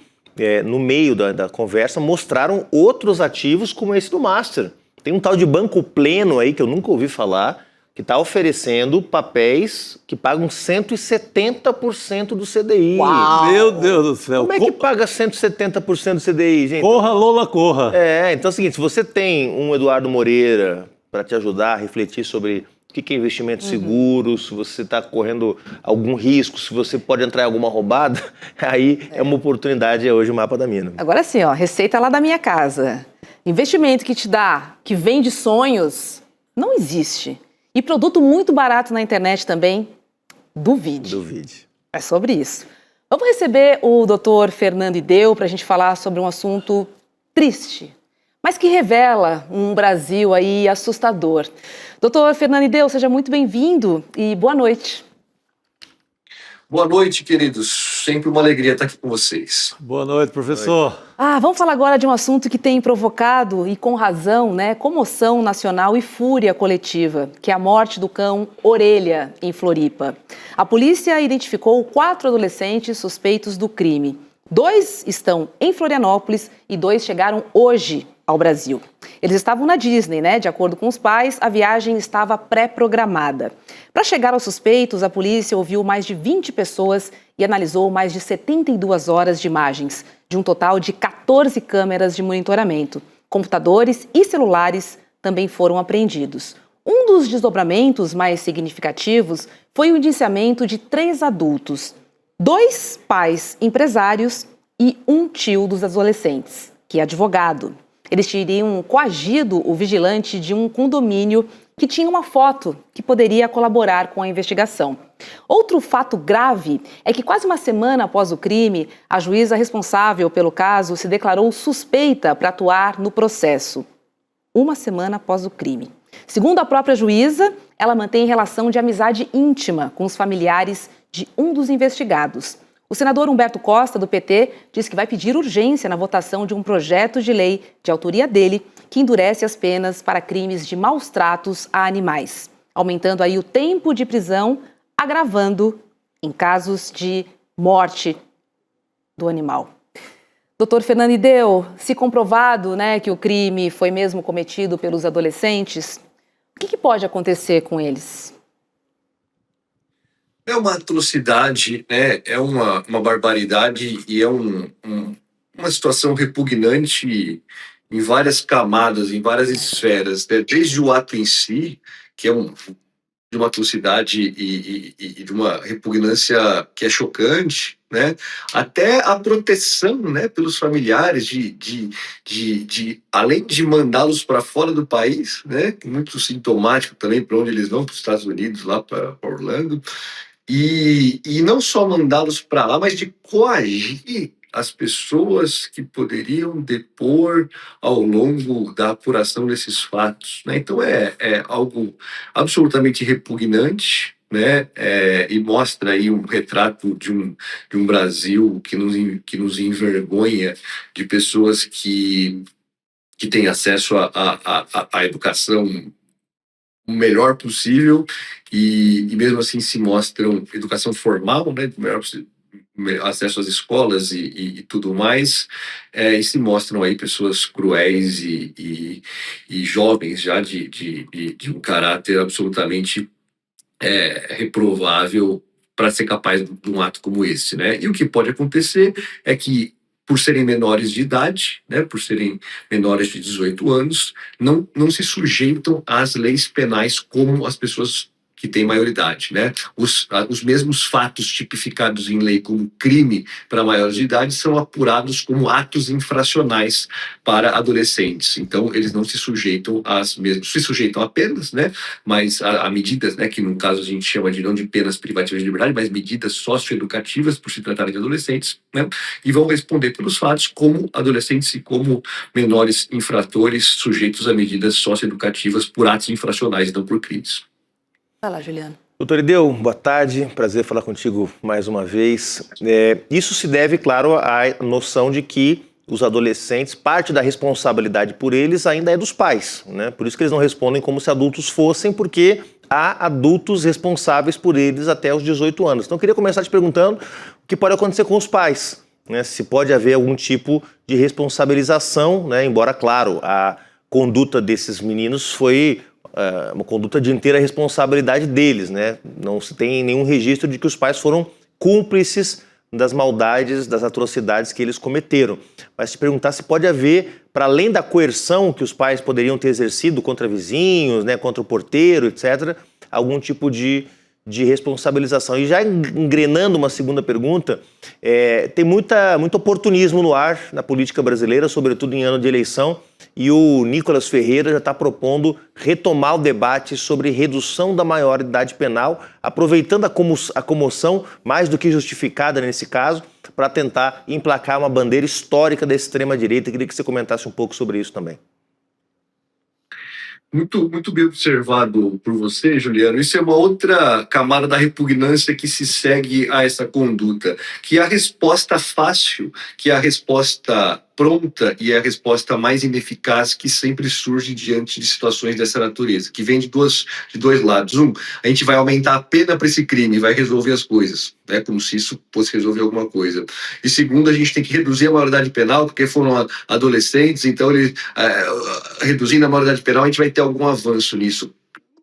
no meio da conversa, mostraram outros ativos como esse do Master. Tem um tal de Banco Pleno aí, que eu nunca ouvi falar, que está oferecendo papéis que pagam 170% do CDI. Uau! Meu Deus do céu. Como é que paga 170% do CDI, gente? Corra, Lola, corra. Então é o seguinte, se você tem um Eduardo Moreira para te ajudar a refletir sobre o que é investimento seguro, se você está correndo algum risco, se você pode entrar em alguma roubada, aí é uma oportunidade, hoje o Mapa da Mina. Agora sim, receita lá da minha casa. Investimento que te dá, que vende sonhos, não existe. E produto muito barato na internet também, duvide. Duvide. É sobre isso. Vamos receber o Dr. Fernando Ideu para a gente falar sobre um assunto triste, mas que revela um Brasil aí assustador. Dr. Fernando Ideu, seja muito bem-vindo e boa noite. Boa noite, queridos. Sempre uma alegria estar aqui com vocês. Boa noite, professor. Vamos falar agora de um assunto que tem provocado, e com razão, comoção nacional e fúria coletiva, que é a morte do cão Orelha, em Floripa. A polícia identificou 4 adolescentes suspeitos do crime. 2 estão em Florianópolis e 2 chegaram hoje ao Brasil. Eles estavam na Disney, De acordo com os pais, a viagem estava pré-programada. Para chegar aos suspeitos, a polícia ouviu mais de 20 pessoas e analisou mais de 72 horas de imagens, de um total de 14 câmeras de monitoramento. Computadores e celulares também foram apreendidos. Um dos desdobramentos mais significativos foi o indiciamento de 3 adultos, 2 pais empresários e um tio dos adolescentes, que é advogado. Eles teriam coagido o vigilante de um condomínio que tinha uma foto que poderia colaborar com a investigação. Outro fato grave é que quase uma semana após o crime, a juíza responsável pelo caso se declarou suspeita para atuar no processo. Uma semana após o crime. Segundo a própria juíza, ela mantém relação de amizade íntima com os familiares de um dos investigados. O senador Humberto Costa, do PT, diz que vai pedir urgência na votação de um projeto de lei de autoria dele que endurece as penas para crimes de maus tratos a animais, aumentando aí o tempo de prisão, agravando em casos de morte do animal. Doutor Fernando Ideu, se comprovado que o crime foi mesmo cometido pelos adolescentes, o que pode acontecer com eles? É uma atrocidade, é uma barbaridade e é uma situação repugnante em várias camadas, em várias esferas, desde o ato em si, que é de uma atrocidade e de uma repugnância que é chocante, até a proteção, pelos familiares além de mandá-los para fora do país, muito sintomático também para onde eles vão, para os Estados Unidos, lá para Orlando, e não só mandá-los para lá, mas de coagir as pessoas que poderiam depor ao longo da apuração desses fatos. Então é algo absolutamente repugnante, e mostra aí um retrato de um Brasil que nos envergonha, de pessoas que têm acesso à educação o melhor possível e mesmo assim se mostram educação formal, melhor possível, acesso às escolas e tudo mais, e se mostram aí pessoas cruéis e jovens já de um caráter absolutamente reprovável para ser capaz de um ato como esse, E o que pode acontecer é que, por serem menores de idade, por serem menores de 18 anos, não se sujeitam às leis penais como as pessoas que têm maioridade, Os mesmos fatos tipificados em lei como crime para maiores de idade são apurados como atos infracionais para adolescentes. Então, eles não se sujeitam se sujeitam a penas, mas a medidas, que no caso a gente chama não de penas privativas de liberdade, mas medidas socioeducativas por se tratarem de adolescentes, e vão responder pelos fatos como adolescentes e como menores infratores sujeitos a medidas socioeducativas por atos infracionais e não por crimes. Vai lá, Juliano. Doutor Ideu, boa tarde, prazer falar contigo mais uma vez. Isso se deve, claro, à noção de que os adolescentes, parte da responsabilidade por eles ainda é dos pais, Por isso que eles não respondem como se adultos fossem, porque há adultos responsáveis por eles até os 18 anos. Então eu queria começar te perguntando o que pode acontecer com os pais, Se pode haver algum tipo de responsabilização, Embora, claro, a conduta desses meninos foi uma conduta de inteira responsabilidade deles, Não se tem nenhum registro de que os pais foram cúmplices das maldades, das atrocidades que eles cometeram. Mas te perguntar se pode haver, para além da coerção que os pais poderiam ter exercido contra vizinhos, contra o porteiro, etc., algum tipo de de responsabilização. E já engrenando uma segunda pergunta, tem muito oportunismo no ar na política brasileira, sobretudo em ano de eleição, e o Nicolas Ferreira já está propondo retomar o debate sobre redução da maioridade penal, aproveitando a comoção, mais do que justificada nesse caso, para tentar emplacar uma bandeira histórica da extrema-direita. Queria que você comentasse um pouco sobre isso também. Muito bem observado por você, Juliano. Isso é uma outra camada da repugnância que se segue a essa conduta, que a resposta fácil, que a resposta pronta e a resposta mais ineficaz que sempre surge diante de situações dessa natureza, que vem de dois lados. A gente vai aumentar a pena para esse crime, vai resolver as coisas, né? Como se isso fosse resolver alguma coisa. E segundo, a gente tem que reduzir a maioridade penal, porque foram adolescentes, então reduzindo a maioridade penal, a gente vai ter algum avanço nisso.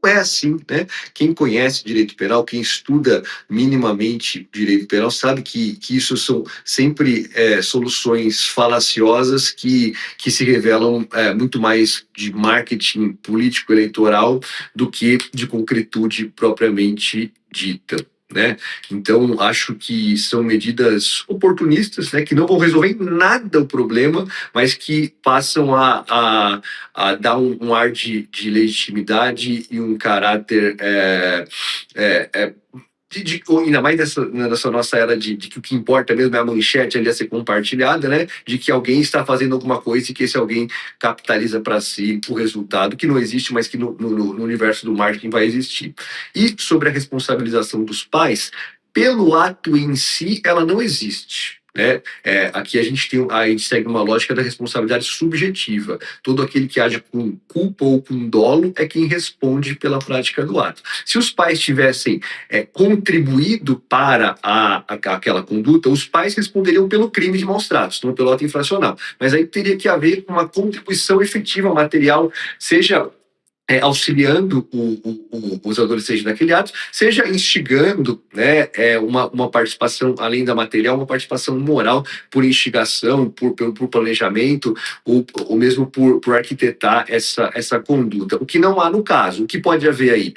Não é assim, né? Quem conhece direito penal, quem estuda minimamente direito penal, sabe que isso são sempre soluções falaciosas que se revelam muito mais de marketing político-eleitoral do que de concretude propriamente dita, né? Então, acho que são medidas oportunistas, né, que não vão resolver em nada o problema, mas que passam a dar um ar de legitimidade e um caráter ainda mais nessa nossa era de que o que importa mesmo é a manchete ali a ser compartilhada, né? De que alguém está fazendo alguma coisa e que esse alguém capitaliza para si o resultado, que não existe, mas que no universo do marketing vai existir. E sobre a responsabilização dos pais, pelo ato em si, ela não existe, né? Aqui a gente segue uma lógica da responsabilidade subjetiva. Todo aquele que age com culpa ou com dolo é quem responde pela prática do ato. Se os pais tivessem contribuído para aquela conduta, os pais responderiam pelo crime de maus tratos, não pelo ato infracional. Mas aí teria que haver uma contribuição efetiva material, seja auxiliando os adolescentes naquele ato, seja instigando, né, uma participação, além da material, uma participação moral por instigação, por planejamento, ou mesmo por arquitetar essa conduta. O que não há no caso. O que pode haver aí?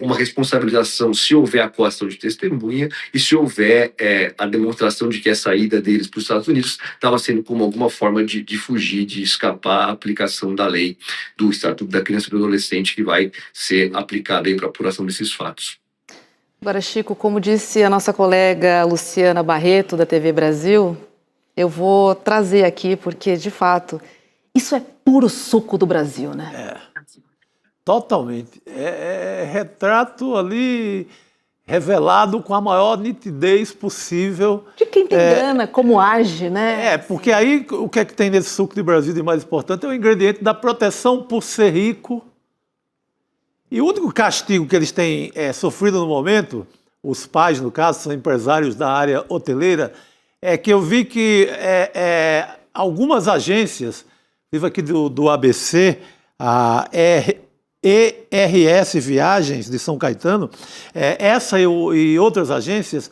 Uma responsabilização se houver a coação de testemunha e se houver a demonstração de que a saída deles para os Estados Unidos estava sendo como alguma forma de fugir, de escapar à aplicação da lei do Estatuto da Criança e do Adolescente, que vai ser aplicada aí para a apuração desses fatos. Agora, Chico, como disse a nossa colega Luciana Barreto, da TV Brasil, eu vou trazer aqui, porque, de fato, isso é puro suco do Brasil, né? Totalmente. É retrato ali revelado com a maior nitidez possível. De quem tem grana, como age, né? Porque aí o que é que tem nesse suco do Brasil de mais importante é o ingrediente da proteção por ser rico. E o único castigo que eles têm sofrido no momento, os pais, no caso, são empresários da área hoteleira, é que eu vi que algumas agências, vivo aqui do ABC, a ERS Viagens de São Caetano, essa e outras agências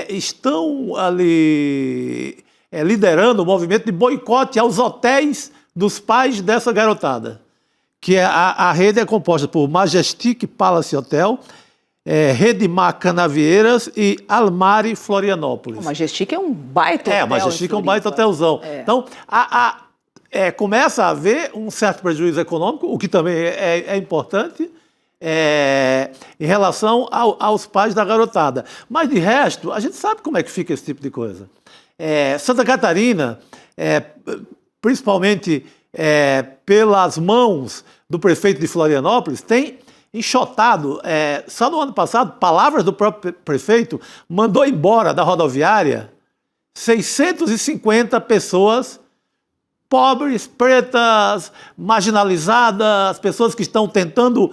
estão ali liderando o movimento de boicote aos hotéis dos pais dessa garotada. Que a rede é composta por Majestic Palace Hotel, Redmar Canavieiras e Almari Florianópolis. O Majestic é um baita hotel. O Majestic é um baita hotelzão. Então, começa a haver um certo prejuízo econômico, o que também é importante, em relação aos pais da garotada. Mas, de resto, a gente sabe como é que fica esse tipo de coisa. Santa Catarina, principalmente pelas mãos do prefeito de Florianópolis, tem enxotado, só no ano passado, palavras do próprio prefeito, mandou embora da rodoviária 650 pessoas pobres, pretas, marginalizadas, pessoas que estão tentando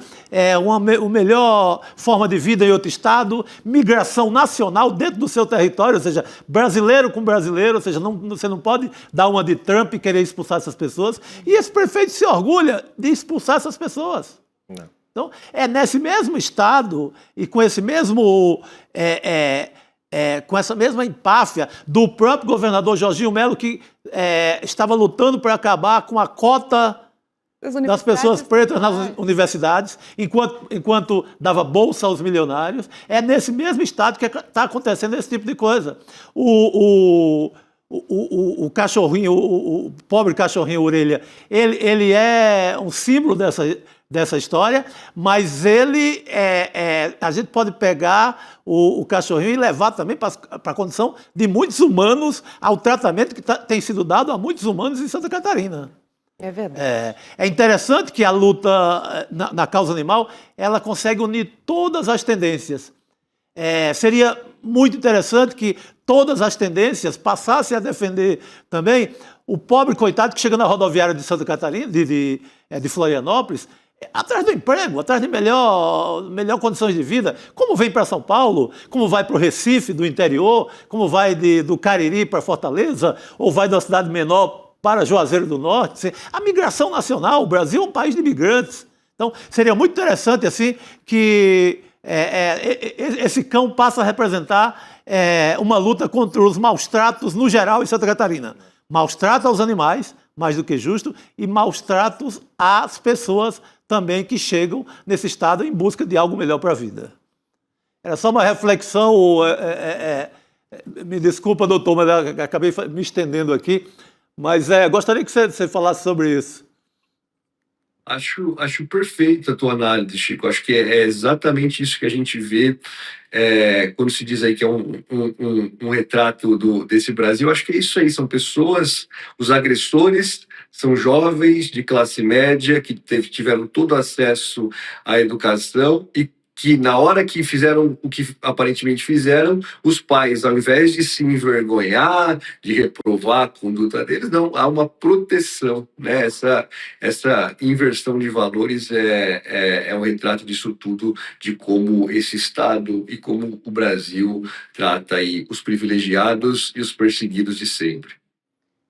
uma melhor forma de vida em outro estado, migração nacional dentro do seu território, ou seja, brasileiro com brasileiro, ou seja, você não pode dar uma de Trump e querer expulsar essas pessoas, e esse prefeito se orgulha de expulsar essas pessoas. Não. Então, nesse mesmo estado e com esse mesmo... com essa mesma empáfia do próprio governador Jorginho Melo, que estava lutando para acabar com a cota das pessoas pretas nas universidades, enquanto dava bolsa aos milionários. É nesse mesmo estado que está acontecendo esse tipo de coisa. O cachorrinho, o pobre cachorrinho Orelha, ele é um símbolo dessa história, mas a gente pode pegar o cachorrinho e levar também para a condição de muitos humanos, ao tratamento que tem sido dado a muitos humanos em Santa Catarina. É verdade. É interessante que a luta na causa animal, ela consegue unir todas as tendências. Seria muito interessante que todas as tendências passassem a defender também o pobre coitado que chega na rodoviária de Santa Catarina, de Florianópolis, atrás do emprego, atrás de melhor condições de vida, como vem para São Paulo, como vai para o Recife do interior, como vai do Cariri para Fortaleza, ou vai da cidade menor para Juazeiro do Norte. A migração nacional, o Brasil é um país de imigrantes. Então, seria muito interessante assim que esse cão passe a representar uma luta contra os maus-tratos no geral em Santa Catarina. Maus-tratos aos animais, mais do que justo, e maus-tratos às pessoas também que chegam nesse estado em busca de algo melhor para a vida. Era só uma reflexão, me desculpa, doutor, mas acabei me estendendo aqui, mas gostaria que você falasse sobre isso. Acho perfeita a tua análise, Chico. Acho que é exatamente isso que a gente vê quando se diz aí que é um retrato desse Brasil. Acho que é isso aí, são pessoas, os agressores são jovens de classe média que tiveram todo acesso à educação e que na hora que fizeram o que aparentemente fizeram, os pais, ao invés de se envergonhar, de reprovar a conduta deles, não, há uma proteção, né? Essa inversão de valores é um retrato disso tudo, de como esse Estado e como o Brasil trata aí os privilegiados e os perseguidos de sempre.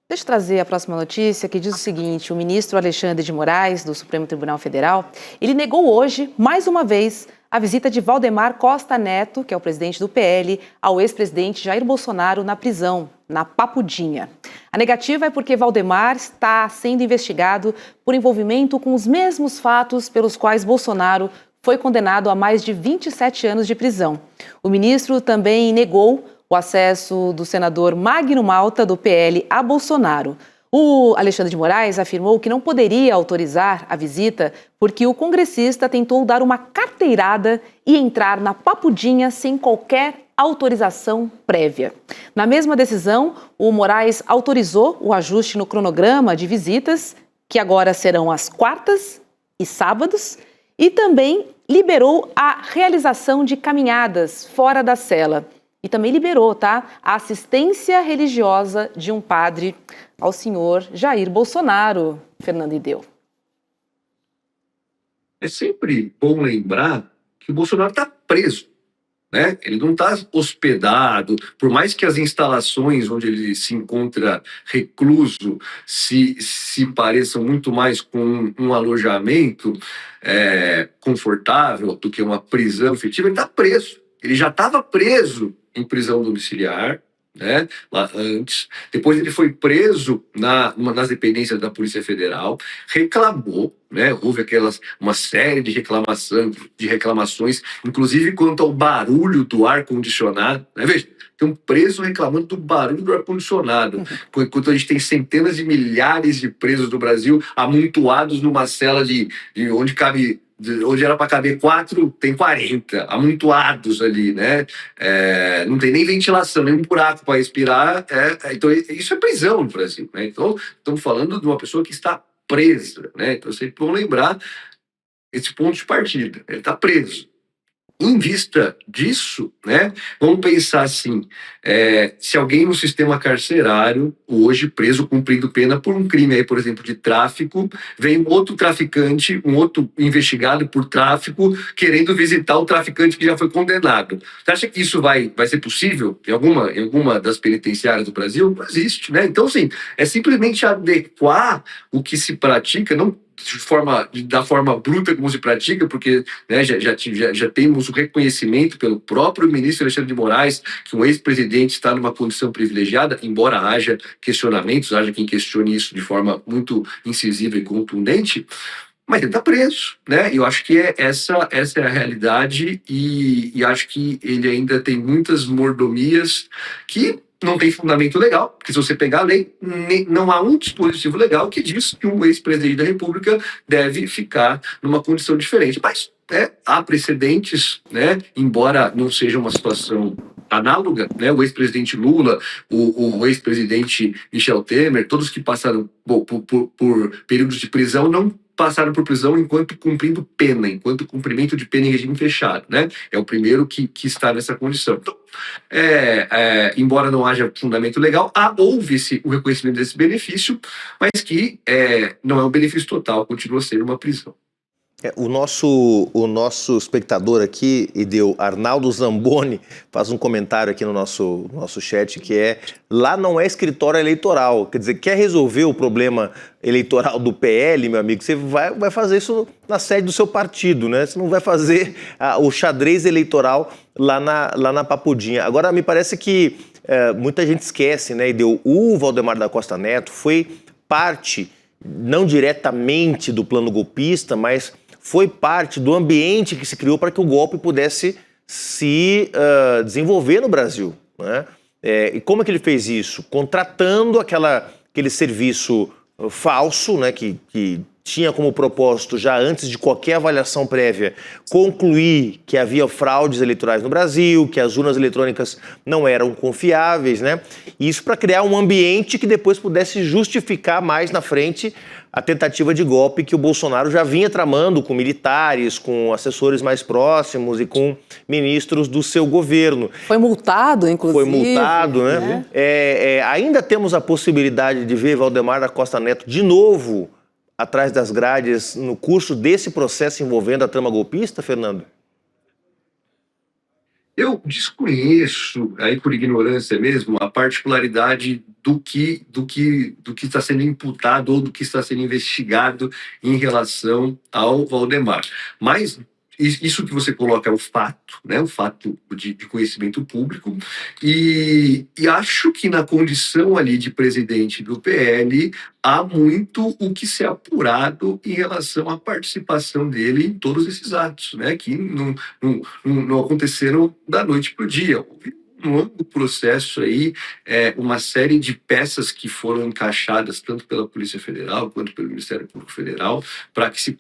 Deixa eu trazer a próxima notícia, que diz o seguinte: o ministro Alexandre de Moraes, do Supremo Tribunal Federal, ele negou hoje, mais uma vez, a visita de Valdemar Costa Neto, que é o presidente do PL, ao ex-presidente Jair Bolsonaro na prisão, na Papudinha. A negativa é porque Valdemar está sendo investigado por envolvimento com os mesmos fatos pelos quais Bolsonaro foi condenado a mais de 27 anos de prisão. O ministro também negou o acesso do senador Magno Malta, do PL, a Bolsonaro. O Alexandre de Moraes afirmou que não poderia autorizar a visita porque o congressista tentou dar uma carteirada e entrar na Papudinha sem qualquer autorização prévia. Na mesma decisão, o Moraes autorizou o ajuste no cronograma de visitas, que agora serão às quartas e sábados, e também liberou a realização de caminhadas fora da cela. E também liberou, a assistência religiosa de um padre ao senhor Jair Bolsonaro, Fernando Ideu. É sempre bom lembrar que o Bolsonaro está preso, né? Ele não está hospedado, por mais que as instalações onde ele se encontra recluso se pareçam muito mais com um alojamento confortável do que uma prisão efetiva, ele está preso. Ele já estava preso em prisão domiciliar, né, lá antes. Depois ele foi preso nas dependências da Polícia Federal, reclamou, né, houve uma série de reclamações, inclusive quanto ao barulho do ar-condicionado, né, veja, tem um preso reclamando do barulho do ar-condicionado, enquanto a gente tem centenas de milhares de presos do Brasil amontoados numa cela de onde era para caber 4, tem 40, amontoados ali, né? Não tem nem ventilação, nem um buraco para respirar. Então, isso é prisão no Brasil, né? Então, estamos falando de uma pessoa que está presa, né? Então, vocês vão lembrar esse ponto de partida. Ele está preso. Em vista disso, né, vamos pensar assim, se alguém no sistema carcerário, hoje preso, cumprindo pena por um crime, aí, por exemplo, de tráfico, vem um outro traficante, um outro investigado por tráfico, querendo visitar o traficante que já foi condenado. Você acha que isso vai ser possível em alguma das penitenciárias do Brasil? Não existe, né? Então, assim, é simplesmente adequar o que se pratica, da forma bruta como se pratica, porque, né, já temos o reconhecimento pelo próprio ministro Alexandre de Moraes que um ex-presidente está numa condição privilegiada, embora haja questionamentos, haja quem questione isso de forma muito incisiva e contundente, mas ele está preso, né? Eu acho que essa é a realidade e acho que ele ainda tem muitas mordomias que não tem fundamento legal, porque se você pegar a lei, não há um dispositivo legal que diz que um ex-presidente da República deve ficar numa condição diferente. Mas há precedentes, né? Embora não seja uma situação análoga, né? O ex-presidente Lula, o ex-presidente Michel Temer, todos que passaram por períodos de prisão não passaram por prisão enquanto cumprindo pena, enquanto cumprimento de pena em regime fechado, né? É o primeiro que está nessa condição. Então, embora não haja fundamento legal, houve-se o reconhecimento desse benefício, mas que não é um benefício total, continua sendo uma prisão. O nosso espectador aqui, Ideu, Arnaldo Zamboni, faz um comentário aqui no nosso chat que lá não é escritório eleitoral, quer dizer, quer resolver o problema eleitoral do PL, meu amigo, você vai fazer isso na sede do seu partido, né? Você não vai fazer o xadrez eleitoral lá na Papudinha. Agora, me parece que muita gente esquece, né, Ideu, o Valdemar da Costa Neto foi parte, não diretamente do plano golpista, mas foi parte do ambiente que se criou para que o golpe pudesse se desenvolver no Brasil, né? E como é que ele fez isso? Contratando aquele serviço falso, né, que tinha como propósito, já antes de qualquer avaliação prévia, concluir que havia fraudes eleitorais no Brasil, que as urnas eletrônicas não eram confiáveis, né? Isso para criar um ambiente que depois pudesse justificar mais na frente a tentativa de golpe que o Bolsonaro já vinha tramando com militares, com assessores mais próximos e com ministros do seu governo. Foi multado, inclusive. Foi multado, né? Ainda temos a possibilidade de ver Valdemar da Costa Neto de novo atrás das grades no curso desse processo envolvendo a trama golpista, Fernando? Eu desconheço, aí por ignorância mesmo, a particularidade do que está sendo imputado ou do que está sendo investigado em relação ao Valdemar. Mas isso que você coloca é o fato, né? O fato de conhecimento público, e acho que na condição ali de presidente do PL há muito o que ser apurado em relação à participação dele em todos esses atos, né? Que não aconteceram da noite para o dia. Houve um longo processo aí, uma série de peças que foram encaixadas tanto pela Polícia Federal quanto pelo Ministério Público Federal para que se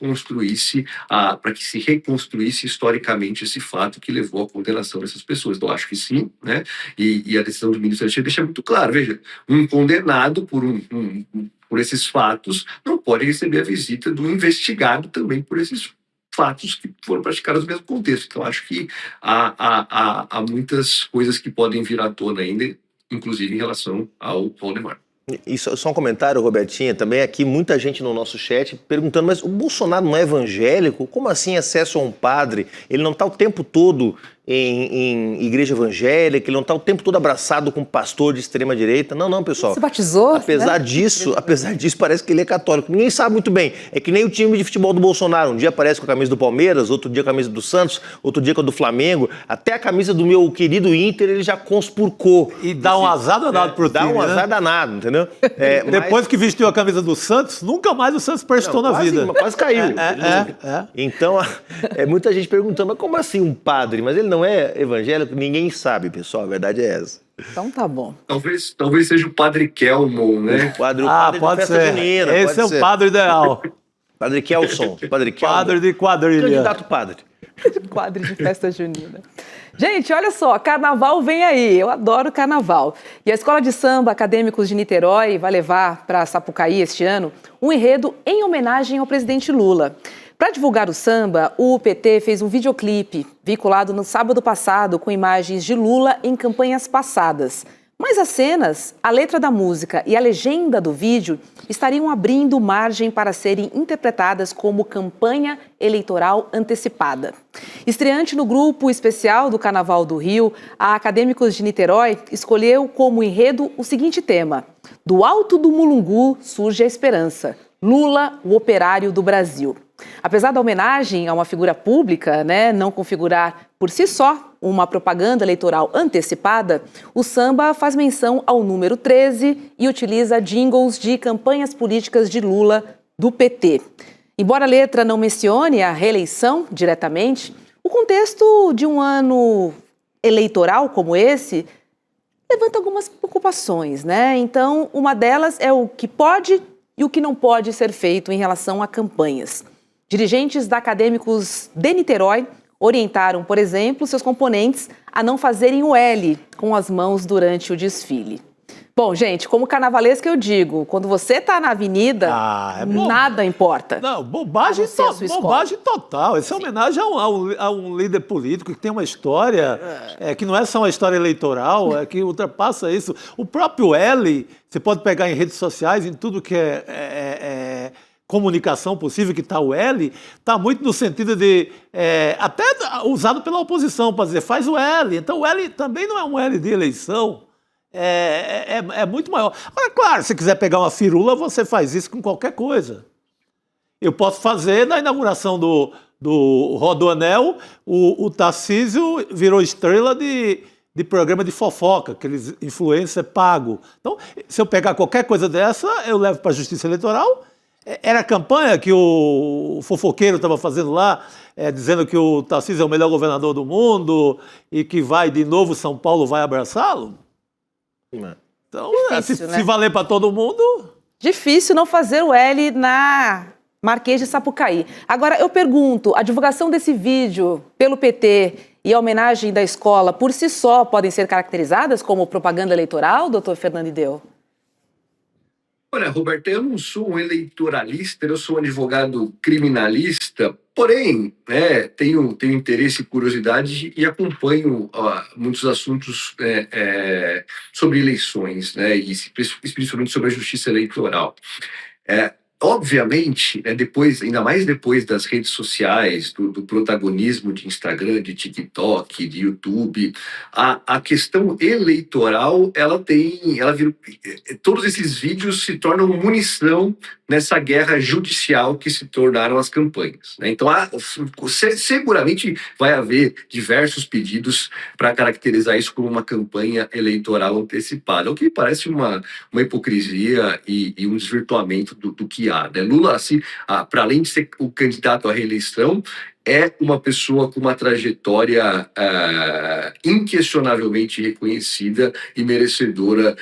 reconstruísse historicamente esse fato que levou à condenação dessas pessoas. Então, acho que sim, né? E a decisão do ministro Alexandre deixa muito claro, veja, um condenado por esses fatos não pode receber a visita do investigado também por esses fatos que foram praticados no mesmo contexto. Então, acho que há muitas coisas que podem vir à tona ainda, inclusive em relação ao Valdemar. Isso, só um comentário, Robertinha, também aqui muita gente no nosso chat perguntando, mas o Bolsonaro não é evangélico? Como assim acesso a um padre? Ele não está o tempo todo em igreja evangélica, ele não está o tempo todo abraçado com um pastor de extrema direita? Não, pessoal. Se batizou? Apesar disso, parece que ele é católico. Ninguém sabe muito bem. É que nem o time de futebol do Bolsonaro. Um dia aparece com a camisa do Palmeiras, outro dia com a camisa do Santos, outro dia com a do Flamengo. Até a camisa do meu querido Inter ele já conspurcou. E dá um azar danado pro time, dá um azar danado, entendeu? Depois que vestiu a camisa do Santos, nunca mais o Santos prestou na vida. Quase caiu. Então, muita gente perguntando, mas como assim um padre? Mas ele não é evangélico? Ninguém sabe, pessoal. A verdade é essa. Então tá bom. Talvez seja o Padre Kelmon, né? O padre pode de festa ser. junina. Esse é o padre ideal. Padre Kelson. Padre de quadrilha. Candidato padre. Quadro de festa junina. Gente, olha só, carnaval vem aí. Eu adoro carnaval. E a Escola de Samba Acadêmicos de Niterói vai levar para Sapucaí este ano um enredo em homenagem ao presidente Lula. Para divulgar o samba, o PT fez um videoclipe vinculado no sábado passado com imagens de Lula em campanhas passadas. Mas as cenas, a letra da música e a legenda do vídeo estariam abrindo margem para serem interpretadas como campanha eleitoral antecipada. Estreante no grupo especial do Carnaval do Rio, a Acadêmicos de Niterói escolheu como enredo o seguinte tema: do alto do Mulungu surge a esperança. Lula, o operário do Brasil. Apesar da homenagem a uma figura pública, né, não configurar por si só uma propaganda eleitoral antecipada, o samba faz menção ao número 13 e utiliza jingles de campanhas políticas de Lula do PT. Embora a letra não mencione a reeleição diretamente, o contexto de um ano eleitoral como esse levanta algumas preocupações, né? Então, uma delas é o que pode e o que não pode ser feito em relação a campanhas. Dirigentes da Acadêmicos de Niterói orientaram, por exemplo, seus componentes a não fazerem o L com as mãos durante o desfile. Bom, gente, como carnavalesca eu digo, quando você está na avenida, nada importa. Não, bobagem total. Essa é homenagem a um líder político que tem uma história que não é só uma história eleitoral, é que ultrapassa isso. O próprio L, você pode pegar em redes sociais, em tudo que é comunicação possível, que está o L, está muito no sentido de, até usado pela oposição, para dizer, faz o L. Então o L também não é um L de eleição. É muito maior. Agora, claro, se quiser pegar uma firula, você faz isso com qualquer coisa. Eu posso fazer na inauguração do Rodoanel, o Tarcísio virou estrela de programa de fofoca, aqueles influencer pago. Então, se eu pegar qualquer coisa dessa, eu levo para a Justiça Eleitoral. Era a campanha que o fofoqueiro estava fazendo lá, dizendo que o Tarcísio é o melhor governador do mundo e que vai de novo São Paulo vai abraçá-lo. Então, difícil, se valer para todo mundo... Difícil não fazer o L na Marquês de Sapucaí. Agora, eu pergunto, a divulgação desse vídeo pelo PT e a homenagem da escola, por si só, podem ser caracterizadas como propaganda eleitoral, doutor Fernando Ideu? Olha, Roberto, eu não sou um eleitoralista, eu sou um advogado criminalista, porém, tenho interesse e curiosidade e acompanho muitos assuntos sobre eleições, né, e especialmente sobre a justiça eleitoral. Obviamente, ainda mais depois das redes sociais, do protagonismo de Instagram, de TikTok, de YouTube, a questão eleitoral, todos esses vídeos se tornam munição nessa guerra judicial que se tornaram as campanhas, né? Então, seguramente vai haver diversos pedidos para caracterizar isso como uma campanha eleitoral antecipada, o que parece uma hipocrisia e um desvirtuamento do que há, né? Lula, assim, para além de ser o candidato à reeleição, é uma pessoa com uma trajetória inquestionavelmente reconhecida e merecedora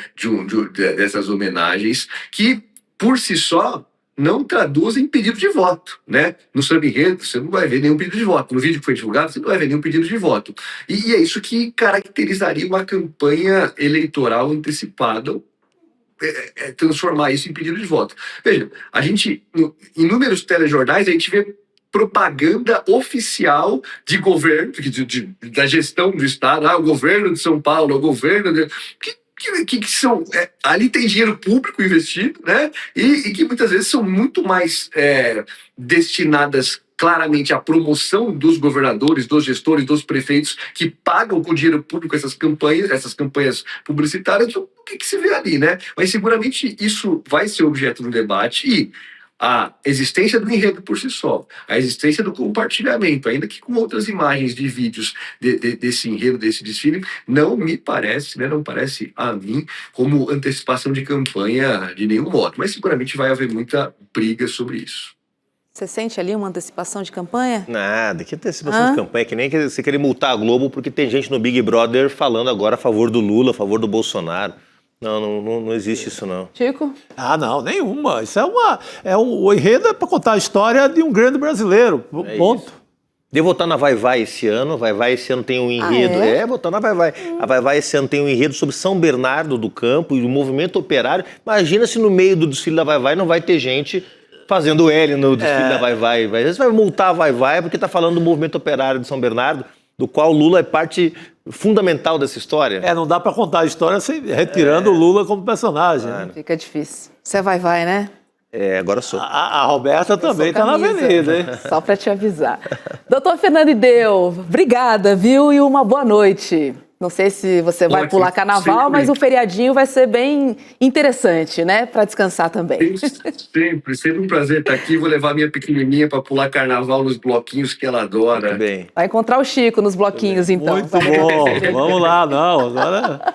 dessas homenagens que, por si só, não traduzem pedido de voto, né? No samba enredo, você não vai ver nenhum pedido de voto. No vídeo que foi divulgado, você não vai ver nenhum pedido de voto. E é isso que caracterizaria uma campanha eleitoral antecipada, transformar isso em pedido de voto. Veja, a gente, em inúmeros telejornais, a gente vê propaganda oficial de governo, da gestão do Estado, o governo de São Paulo, o governo... Que são, ali tem dinheiro público investido, né? E que muitas vezes são muito mais destinadas claramente à promoção dos governadores, dos gestores, dos prefeitos que pagam com dinheiro público essas campanhas publicitárias. O que se vê ali, né? Mas seguramente isso vai ser objeto do debate e a existência do enredo por si só, a existência do compartilhamento, ainda que com outras imagens de vídeos desse enredo, desse desfile, não me parece, né, não parece a mim como antecipação de campanha de nenhum modo, mas seguramente vai haver muita briga sobre isso. Você sente ali uma antecipação de campanha? Nada, que antecipação de campanha, que nem você querer multar a Globo porque tem gente no Big Brother falando agora a favor do Lula, a favor do Bolsonaro. Não existe isso, não. Chico? Não, nenhuma. Isso o enredo é para contar a história de um grande brasileiro. Ponto. Isso. Devo votar na Vai Vai esse ano. Vai Vai esse ano tem um enredo. Votar na Vai Vai. A Vai Vai esse ano tem um enredo sobre São Bernardo do Campo e o movimento operário. Imagina se no meio do desfile da Vai Vai não vai ter gente fazendo L no desfile da Vai Vai. Às vezes vai multar a Vai Vai porque está falando do movimento operário de São Bernardo, do qual o Lula é parte fundamental dessa história. Não dá para contar a história retirando o Lula como personagem. Né? Fica difícil. Você vai, né? Agora sou. A Roberta também está na avenida, hein? Só para te avisar. Doutor Fernando Ideu, obrigada, viu? E uma boa noite. Não sei se você vai Ótimo, pular carnaval, sempre. mas o feriadinho vai ser bem interessante, né? Para descansar também. Sempre um prazer estar aqui. Vou levar minha pequenininha para pular carnaval nos bloquinhos que ela adora. Muito bem. Vai encontrar o Chico nos bloquinhos, então. Muito bom. Vamos lá, não. Agora,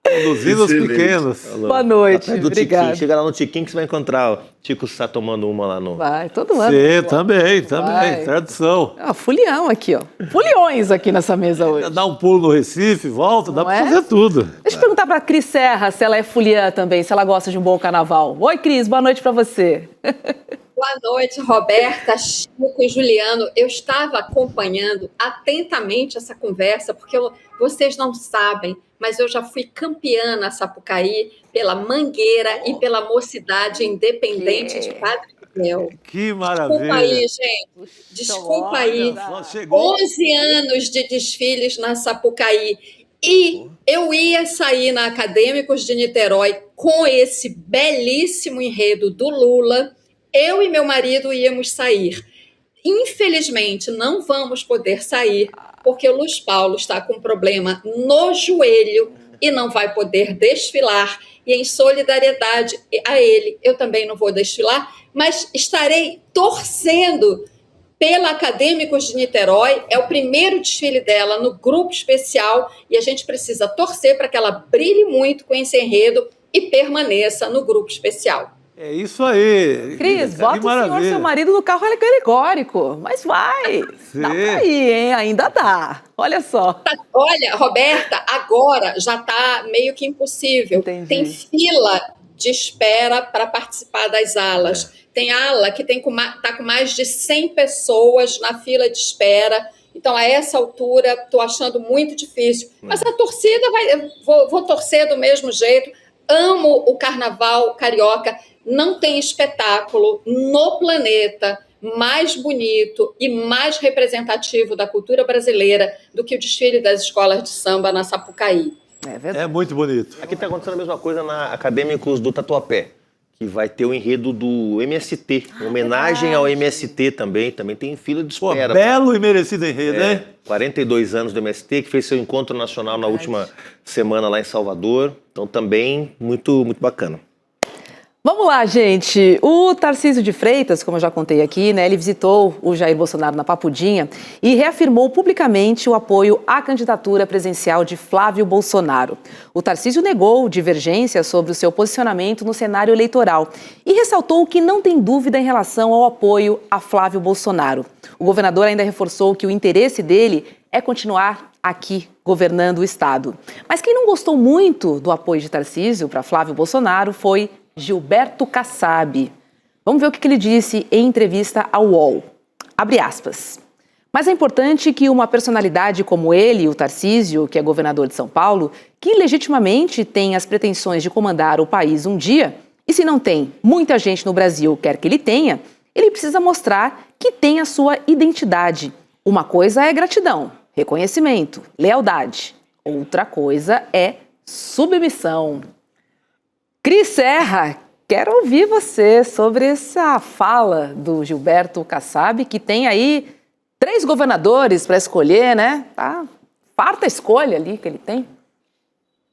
conduzindo os Excelente. pequenos. Boa noite, Tá perto do obrigada. Tiquinho. Chega lá no Tiquinho que você vai encontrar o Tico está tomando uma lá no... Vai, todo ano. Sim, também. Vai. Tradição. Fulião aqui, ó. Fuliões aqui nessa mesa hoje. Dá um pulo no Recife, volta, dá Não pra é? fazer tudo. Deixa eu perguntar pra Cris Serra se ela é fuliã também, se ela gosta de um bom carnaval. Oi, Cris, boa noite pra você. Boa noite, Roberta, Chico e Juliano. Eu estava acompanhando atentamente essa conversa, porque vocês não sabem, mas eu já fui campeã na Sapucaí pela Mangueira e pela Mocidade Independente de Padre Miguel. Que Desculpa maravilha. aí, gente. Desculpa aí. Só chegou. 11 anos de desfiles na Sapucaí. E eu ia sair na Acadêmicos de Niterói com esse belíssimo enredo do Lula. Eu e meu marido íamos sair. Infelizmente, não vamos poder sair, porque o Luiz Paulo está com problema no joelho e não vai poder desfilar. E em solidariedade a ele, eu também não vou desfilar, mas estarei torcendo pela Acadêmicos de Niterói. É o primeiro desfile dela no grupo especial e a gente precisa torcer para que ela brilhe muito com esse enredo e permaneça no grupo especial. É isso aí. Cris, Que bota o senhor, maravilha. seu marido, no carro alegórico. Mas vai. Dá pra ir, hein? Ainda dá. Olha só. Olha, Roberta, agora já está meio que impossível. Entendi. Tem fila de espera para participar das alas. Tem ala que está com mais de 100 pessoas na fila de espera. Então, a essa altura, estou achando muito difícil. Mas a torcida vai... Vou torcer do mesmo jeito. Amo o carnaval carioca. Não tem espetáculo no planeta mais bonito e mais representativo da cultura brasileira do que o desfile das escolas de samba na Sapucaí. É verdade. É muito bonito. Aqui está acontecendo a mesma coisa na Acadêmicos do Tatuapé, que vai ter o enredo do MST, homenagem ao MST também tem fila de Pô, espera. belo e merecido enredo, hein? 42 anos do MST, que fez seu encontro nacional na última semana lá em Salvador, então também muito, muito bacana. Vamos lá, gente. O Tarcísio de Freitas, como eu já contei aqui, né, ele visitou o Jair Bolsonaro na Papudinha e reafirmou publicamente o apoio à candidatura presidencial de Flávio Bolsonaro. O Tarcísio negou divergências sobre o seu posicionamento no cenário eleitoral e ressaltou que não tem dúvida em relação ao apoio a Flávio Bolsonaro. O governador ainda reforçou que o interesse dele é continuar aqui governando o estado. Mas quem não gostou muito do apoio de Tarcísio para Flávio Bolsonaro foi Gilberto Kassab. Vamos ver o que ele disse em entrevista ao UOL. Abre aspas. Mas é importante que uma personalidade como ele, o Tarcísio, que é governador de São Paulo, que legitimamente tem as pretensões de comandar o país um dia, e se não tem, muita gente no Brasil quer que ele tenha, ele precisa mostrar que tem a sua identidade. Uma coisa é gratidão, reconhecimento, lealdade. Outra coisa é submissão. Cris Serra, quero ouvir você sobre essa fala do Gilberto Kassab, que tem aí 3 governadores para escolher, né? Tá farta escolha ali que ele tem.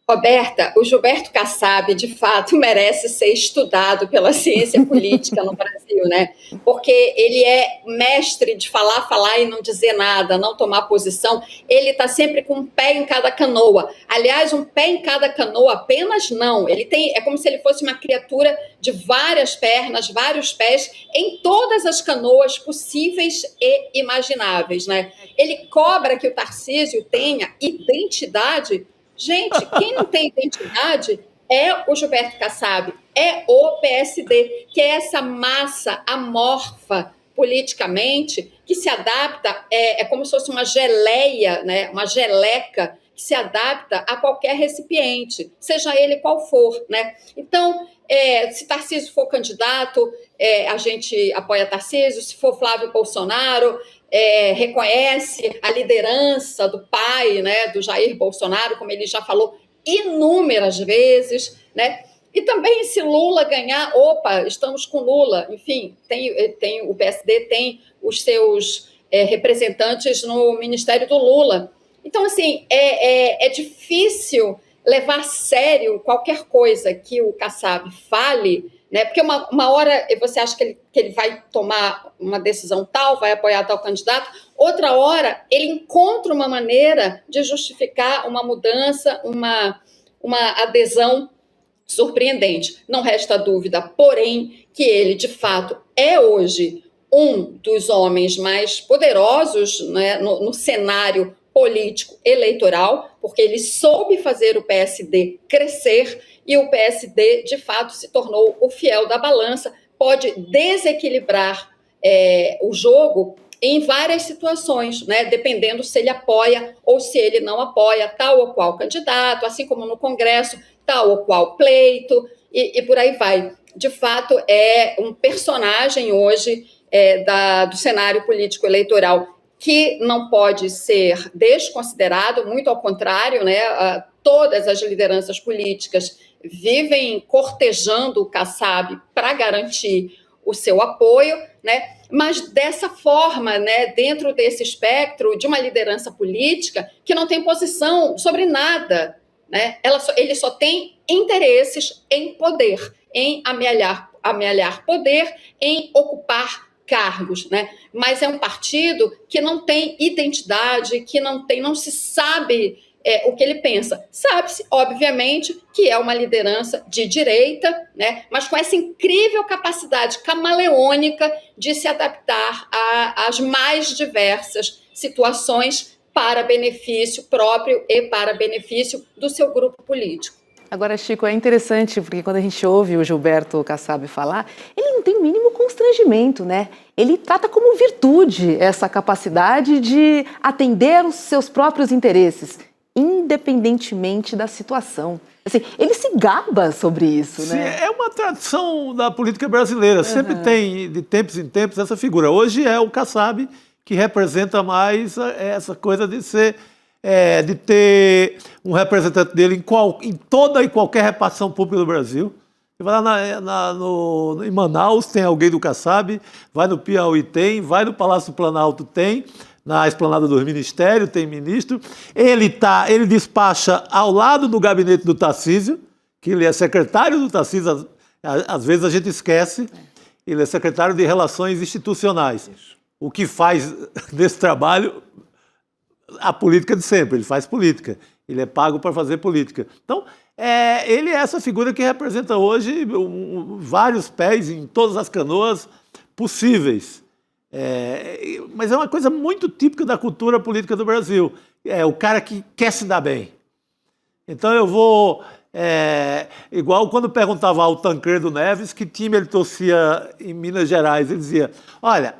Roberta, o Gilberto Kassab, de fato, merece ser estudado pela ciência política no Brasil, né? Porque ele é mestre de falar e não dizer nada, não tomar posição. Ele está sempre com um pé em cada canoa. Aliás, um pé em cada canoa apenas não. É como se ele fosse uma criatura de várias pernas, vários pés, em todas as canoas possíveis e imagináveis, né? Ele cobra que o Tarcísio tenha identidade. Gente, quem não tem identidade é o Gilberto Kassab, é o PSD, que é essa massa amorfa politicamente, que se adapta, é como se fosse uma geleia, né? Uma geleca, que se adapta a qualquer recipiente, seja ele qual for, né? Então, se Tarcísio for candidato, a gente apoia Tarcísio. Se for Flávio Bolsonaro, reconhece a liderança do pai, né, do Jair Bolsonaro, como ele já falou inúmeras vezes, né? E também, se Lula ganhar, estamos com Lula. Enfim, o PSD tem os seus representantes no Ministério do Lula. Então, assim, é difícil levar a sério qualquer coisa que o Kassab fale, né? Porque uma hora você acha que ele vai tomar uma decisão tal, vai apoiar tal candidato, outra hora ele encontra uma maneira de justificar uma mudança, uma adesão surpreendente. Não resta dúvida, porém, que ele, de fato, é hoje um dos homens mais poderosos, né, no cenário político eleitoral, porque ele soube fazer o PSD crescer e o PSD, de fato, se tornou o fiel da balança, pode desequilibrar o jogo em várias situações, né, dependendo se ele apoia ou se ele não apoia tal ou qual candidato, assim como no Congresso, tal ou qual pleito, e por aí vai. De fato, é um personagem hoje do cenário político eleitoral que não pode ser desconsiderado, muito ao contrário, né? Todas as lideranças políticas vivem cortejando o Kassab para garantir o seu apoio, né? Mas dessa forma, né, dentro desse espectro de uma liderança política que não tem posição sobre nada, né? Ele só tem interesses em poder, em amealhar poder, em ocupar cargos, né? Mas é um partido que não tem identidade, que não se sabe o que ele pensa. Sabe-se, obviamente, que é uma liderança de direita, né? Mas com essa incrível capacidade camaleônica de se adaptar às mais diversas situações para benefício próprio e para benefício do seu grupo político. Agora, Chico, é interessante, porque quando a gente ouve o Gilberto Kassab falar, ele não tem o mínimo constrangimento, né? Ele trata como virtude essa capacidade de atender os seus próprios interesses, independentemente da situação. Assim, ele se gaba sobre isso, né? Sim, é uma tradição da política brasileira. Sempre tem, de tempos em tempos, essa figura. Hoje é o Kassab que representa mais essa coisa de ser... de ter um representante dele em toda e qualquer repartição pública do Brasil. Você vai lá em Manaus, tem alguém do Kassab, vai no Piauí, vai no Palácio do Planalto, na Esplanada dos Ministérios, tem ministro. Ele despacha ao lado do gabinete do Tarcísio, que ele é secretário do Tarcísio, às vezes a gente esquece, ele é secretário de Relações Institucionais. Isso. O que faz desse trabalho a política de sempre, ele faz política, ele é pago para fazer política. Então, ele é essa figura que representa hoje vários pés em todas as canoas possíveis. Mas é uma coisa muito típica da cultura política do Brasil. É o cara que quer se dar bem. Então eu vou... igual quando perguntava ao Tancredo Neves que time ele torcia em Minas Gerais, ele dizia, olha,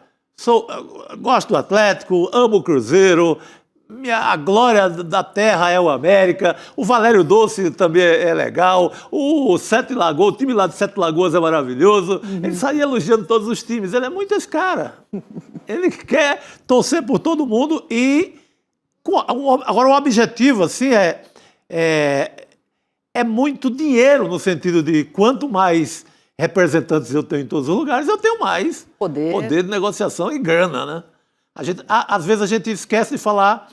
gosto do Atlético, amo o Cruzeiro, a glória da terra é o América, o Valério Doce também é legal, o time lá de Sete Lagoas é maravilhoso. Ele saía elogiando todos os times, ele é muito esse cara. Ele quer torcer por todo mundo e... Agora o objetivo assim, é muito dinheiro, no sentido de quanto mais representantes eu tenho em todos os lugares, eu tenho mais poder de negociação e grana, né? Às vezes a gente esquece de falar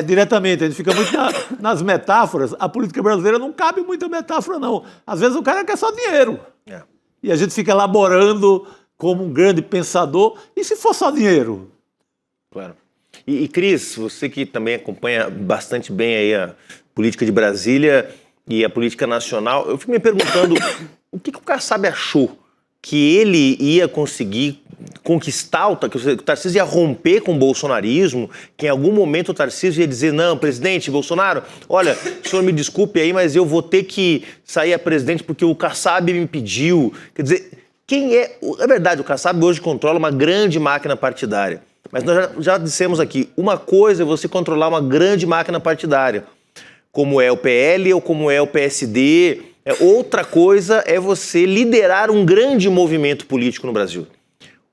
diretamente, a gente fica muito nas metáforas. A política brasileira não cabe muita metáfora, não. Às vezes o cara quer só dinheiro. E a gente fica elaborando como um grande pensador. E se for só dinheiro? Claro. E Cris, você que também acompanha bastante bem aí a política de Brasília e a política nacional, eu fico me perguntando o que o Kassab achou que ele ia conseguir conquistar, que o Tarcísio ia romper com o bolsonarismo, que em algum momento o Tarcísio ia dizer, não, presidente Bolsonaro, olha, o senhor me desculpe aí, mas eu vou ter que sair a presidente porque o Kassab me pediu. Quer dizer, é verdade, o Kassab hoje controla uma grande máquina partidária, mas nós já dissemos aqui, uma coisa é você controlar uma grande máquina partidária, como é o PL ou como é o PSD. Outra coisa é você liderar um grande movimento político no Brasil.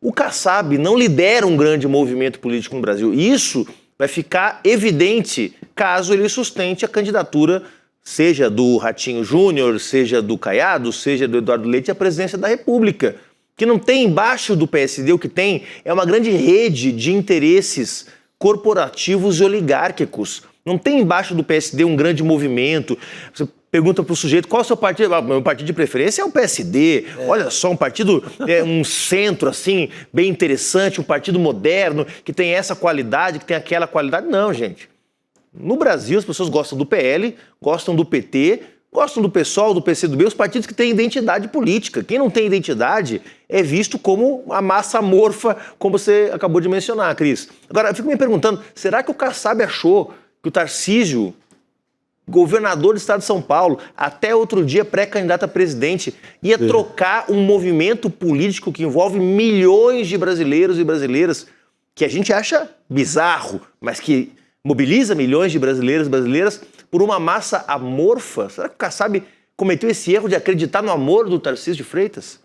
O Kassab não lidera um grande movimento político no Brasil. Isso vai ficar evidente caso ele sustente a candidatura, seja do Ratinho Júnior, seja do Caiado, seja do Eduardo Leite à presidência da República. Que não tem embaixo do PSD, o que tem é uma grande rede de interesses corporativos e oligárquicos. Não tem embaixo do PSD um grande movimento. Você pergunta para o sujeito qual é o seu partido. Meu partido de preferência é o PSD. Olha só, um partido, um centro assim, bem interessante, um partido moderno, que tem essa qualidade, que tem aquela qualidade. Não, gente. No Brasil, as pessoas gostam do PL, gostam do PT, gostam do PSOL, do PCdoB, os partidos que têm identidade política. Quem não tem identidade é visto como a massa amorfa, como você acabou de mencionar, Cris. Agora, eu fico me perguntando, será que o Kassab achou que o Tarcísio, governador do estado de São Paulo, até outro dia pré-candidato a presidente, ia trocar um movimento político que envolve milhões de brasileiros e brasileiras, que a gente acha bizarro, mas que mobiliza milhões de brasileiros e brasileiras por uma massa amorfa? Será que o Kassab cometeu esse erro de acreditar no amor do Tarcísio de Freitas?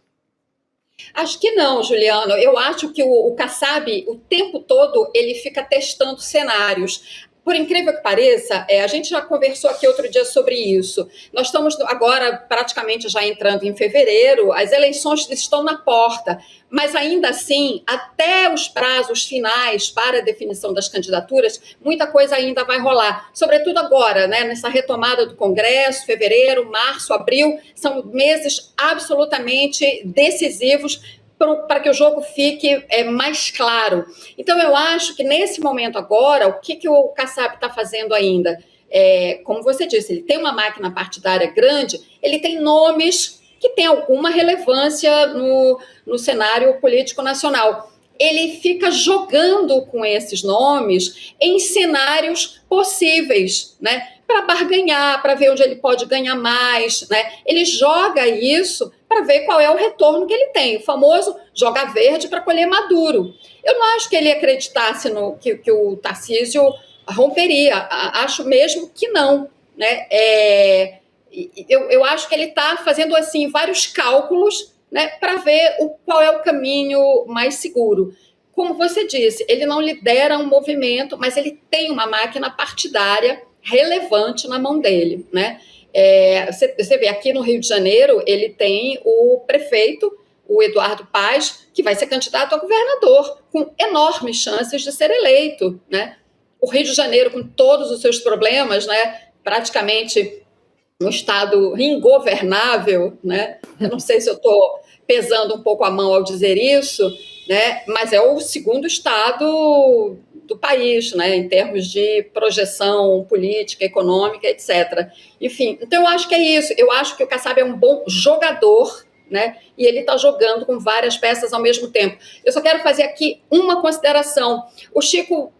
Acho que não, Juliano. Eu acho que o Kassab, o tempo todo, ele fica testando cenários. Por incrível que pareça, a gente já conversou aqui outro dia sobre isso. Nós estamos agora praticamente já entrando em fevereiro, as eleições estão na porta, mas ainda assim, até os prazos finais para a definição das candidaturas, muita coisa ainda vai rolar. Sobretudo agora, né, nessa retomada do Congresso, fevereiro, março, abril, são meses absolutamente decisivos para que o jogo fique mais claro. Então, eu acho que nesse momento agora, o que o Kassab está fazendo ainda? Como você disse, ele tem uma máquina partidária grande, ele tem nomes que têm alguma relevância no cenário político nacional. Ele fica jogando com esses nomes em cenários possíveis, né? Para barganhar, para ver onde ele pode ganhar mais, né? Ele joga isso para ver qual é o retorno que ele tem, o famoso joga verde para colher maduro. Eu não acho que ele acreditasse que o Tarcísio romperia, acho mesmo que não, né? Eu acho que ele está fazendo assim vários cálculos, né, para ver qual é o caminho mais seguro. Como você disse, ele não lidera um movimento, mas ele tem uma máquina partidária relevante na mão dele, né? Você vê, aqui no Rio de Janeiro, ele tem o prefeito, o Eduardo Paes, que vai ser candidato a governador, com enormes chances de ser eleito, né? O Rio de Janeiro, com todos os seus problemas, né, praticamente um estado ingovernável, né? Eu não sei se eu estou pesando um pouco a mão ao dizer isso, né? Mas é o segundo estado do país, né, em termos de projeção política, econômica, etc. Enfim, então eu acho que é isso. Eu acho que o Kassab é um bom jogador, né, e ele está jogando com várias peças ao mesmo tempo. Eu só quero fazer aqui uma consideração. O Chico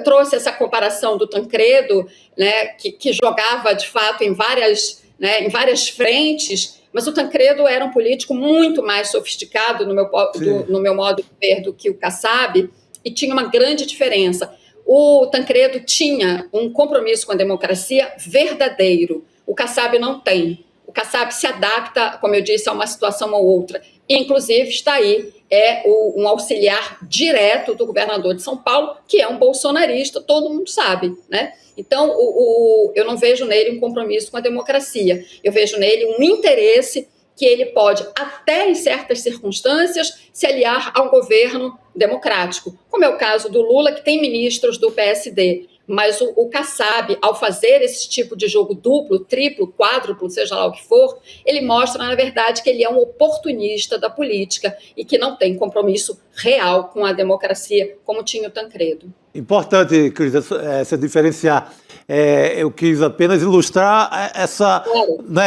trouxe essa comparação do Tancredo, né, que jogava, de fato, em várias frentes, mas o Tancredo era um político muito mais sofisticado, no meu modo de ver, do que o Kassab, e tinha uma grande diferença. O Tancredo tinha um compromisso com a democracia verdadeiro. O Kassab não tem. O Kassab se adapta, como eu disse, a uma situação ou outra. Inclusive, está aí, um auxiliar direto do governador de São Paulo, que é um bolsonarista, todo mundo sabe, né? Então, eu não vejo nele um compromisso com a democracia. Eu vejo nele um interesse que ele pode, até em certas circunstâncias, se aliar a um governo democrático, como é o caso do Lula, que tem ministros do PSD. Mas o Kassab, ao fazer esse tipo de jogo duplo, triplo, quádruplo, seja lá o que for, ele mostra, na verdade, que ele é um oportunista da política e que não tem compromisso real com a democracia, como tinha o Tancredo. Importante, Cris, essa diferenciar. Eu quis apenas ilustrar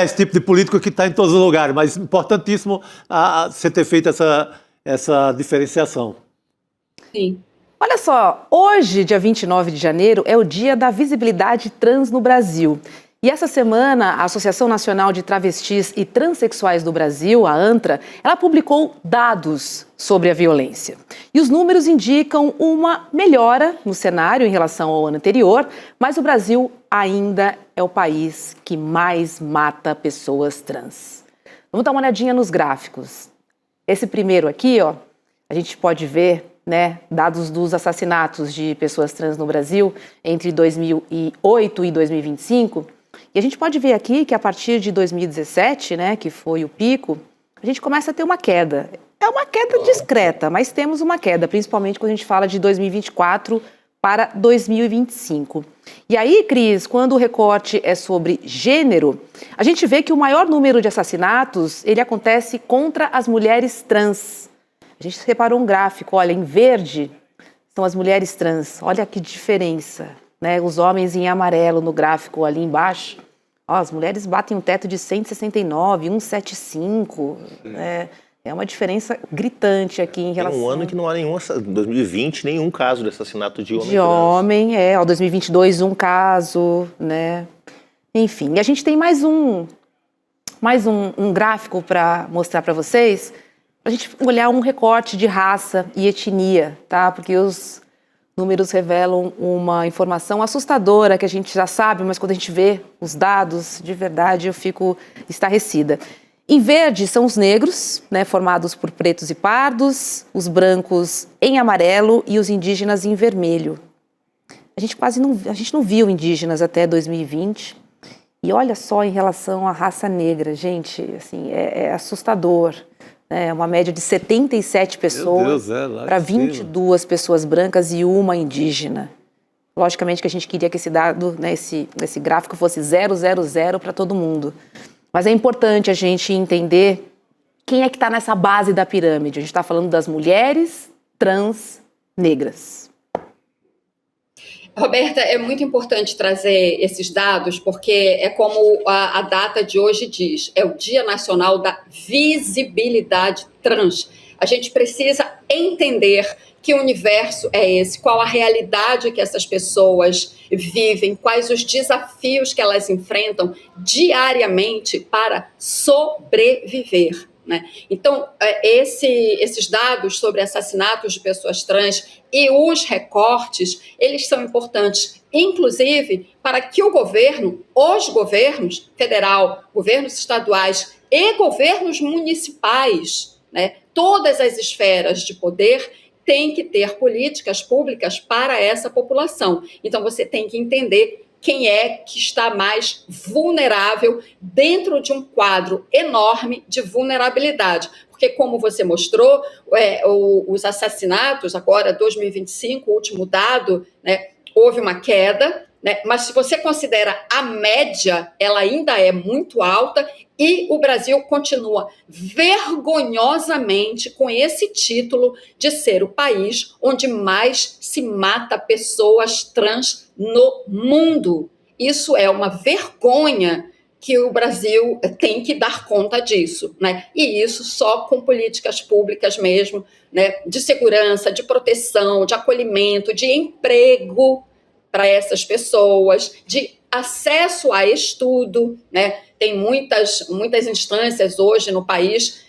esse tipo de político que está em todos os lugares, mas importantíssimo você ter feito essa diferenciação. Sim. Olha só, hoje, dia 29 de janeiro, é o Dia da Visibilidade Trans no Brasil. E essa semana, a Associação Nacional de Travestis e Transsexuais do Brasil, a ANTRA, ela publicou dados sobre a violência. E os números indicam uma melhora no cenário em relação ao ano anterior, mas o Brasil ainda é o país que mais mata pessoas trans. Vamos dar uma olhadinha nos gráficos. Esse primeiro aqui, ó, a gente pode ver, né, dados dos assassinatos de pessoas trans no Brasil entre 2008 e 2025. E a gente pode ver aqui que a partir de 2017, né, que foi o pico, a gente começa a ter uma queda. É uma queda discreta, mas temos uma queda, principalmente quando a gente fala de 2024 para 2025. E aí, Cris, quando o recorte é sobre gênero, a gente vê que o maior número de assassinatos, ele acontece contra as mulheres trans. A gente separou um gráfico, olha, em verde são as mulheres trans, olha que diferença, né? Os homens em amarelo no gráfico ali embaixo, ó, as mulheres batem um teto de 169, 175, né? É uma diferença gritante aqui em relação... Tem um ano que não há nenhum, 2020, nenhum caso de assassinato de homem de homem, ó, 2022 um caso, né? Enfim, e a gente tem mais um gráfico para mostrar para vocês, para a gente olhar um recorte de raça e etnia, tá? Porque os números revelam uma informação assustadora que a gente já sabe, mas quando a gente vê os dados, de verdade, eu fico estarrecida. Em verde são os negros, né, formados por pretos e pardos, os brancos em amarelo e os indígenas em vermelho. A gente não viu indígenas até 2020. E olha só em relação à raça negra, gente, assim, é assustador. É uma média de 77 pessoas para 22 pessoas brancas e uma indígena. Logicamente que a gente queria que esse dado, né, esse gráfico fosse 000 para todo mundo. Mas é importante a gente entender quem é que está nessa base da pirâmide. A gente está falando das mulheres trans negras. Roberta, é muito importante trazer esses dados, porque é como a data de hoje diz, é o Dia Nacional da Visibilidade Trans. A gente precisa entender que universo é esse, qual a realidade que essas pessoas vivem, quais os desafios que elas enfrentam diariamente para sobreviver, né? Então, esses dados sobre assassinatos de pessoas trans e os recortes, eles são importantes, inclusive, para que o governo, os governos federal, governos estaduais e governos municipais, né, todas as esferas de poder, têm que ter políticas públicas para essa população. Então, você tem que entender quem é que está mais vulnerável dentro de um quadro enorme de vulnerabilidade. Porque, como você mostrou, os assassinatos, agora 2025, o último dado, né, houve uma queda, né, mas se você considera a média, ela ainda é muito alta e o Brasil continua vergonhosamente com esse título de ser o país onde mais se mata pessoas trans no mundo. Isso é uma vergonha que o Brasil tem que dar conta disso, né? E isso só com políticas públicas mesmo, né? De segurança, de proteção, de acolhimento, de emprego para essas pessoas, de acesso a estudo, né? Tem muitas instâncias hoje no país,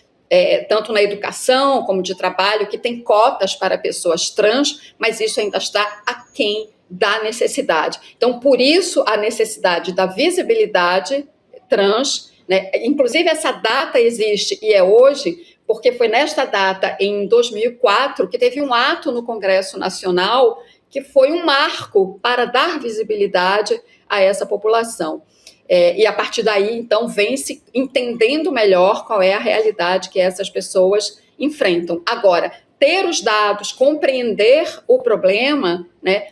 tanto na educação como de trabalho, que tem cotas para pessoas trans, mas isso ainda está aquém da necessidade. Então, por isso, a necessidade da visibilidade trans, né? Inclusive, essa data existe e é hoje, porque foi nesta data, em 2004, que teve um ato no Congresso Nacional que foi um marco para dar visibilidade a essa população. E a partir daí, então, vem se entendendo melhor qual é a realidade que essas pessoas enfrentam. Agora, ter os dados, compreender o problema, né,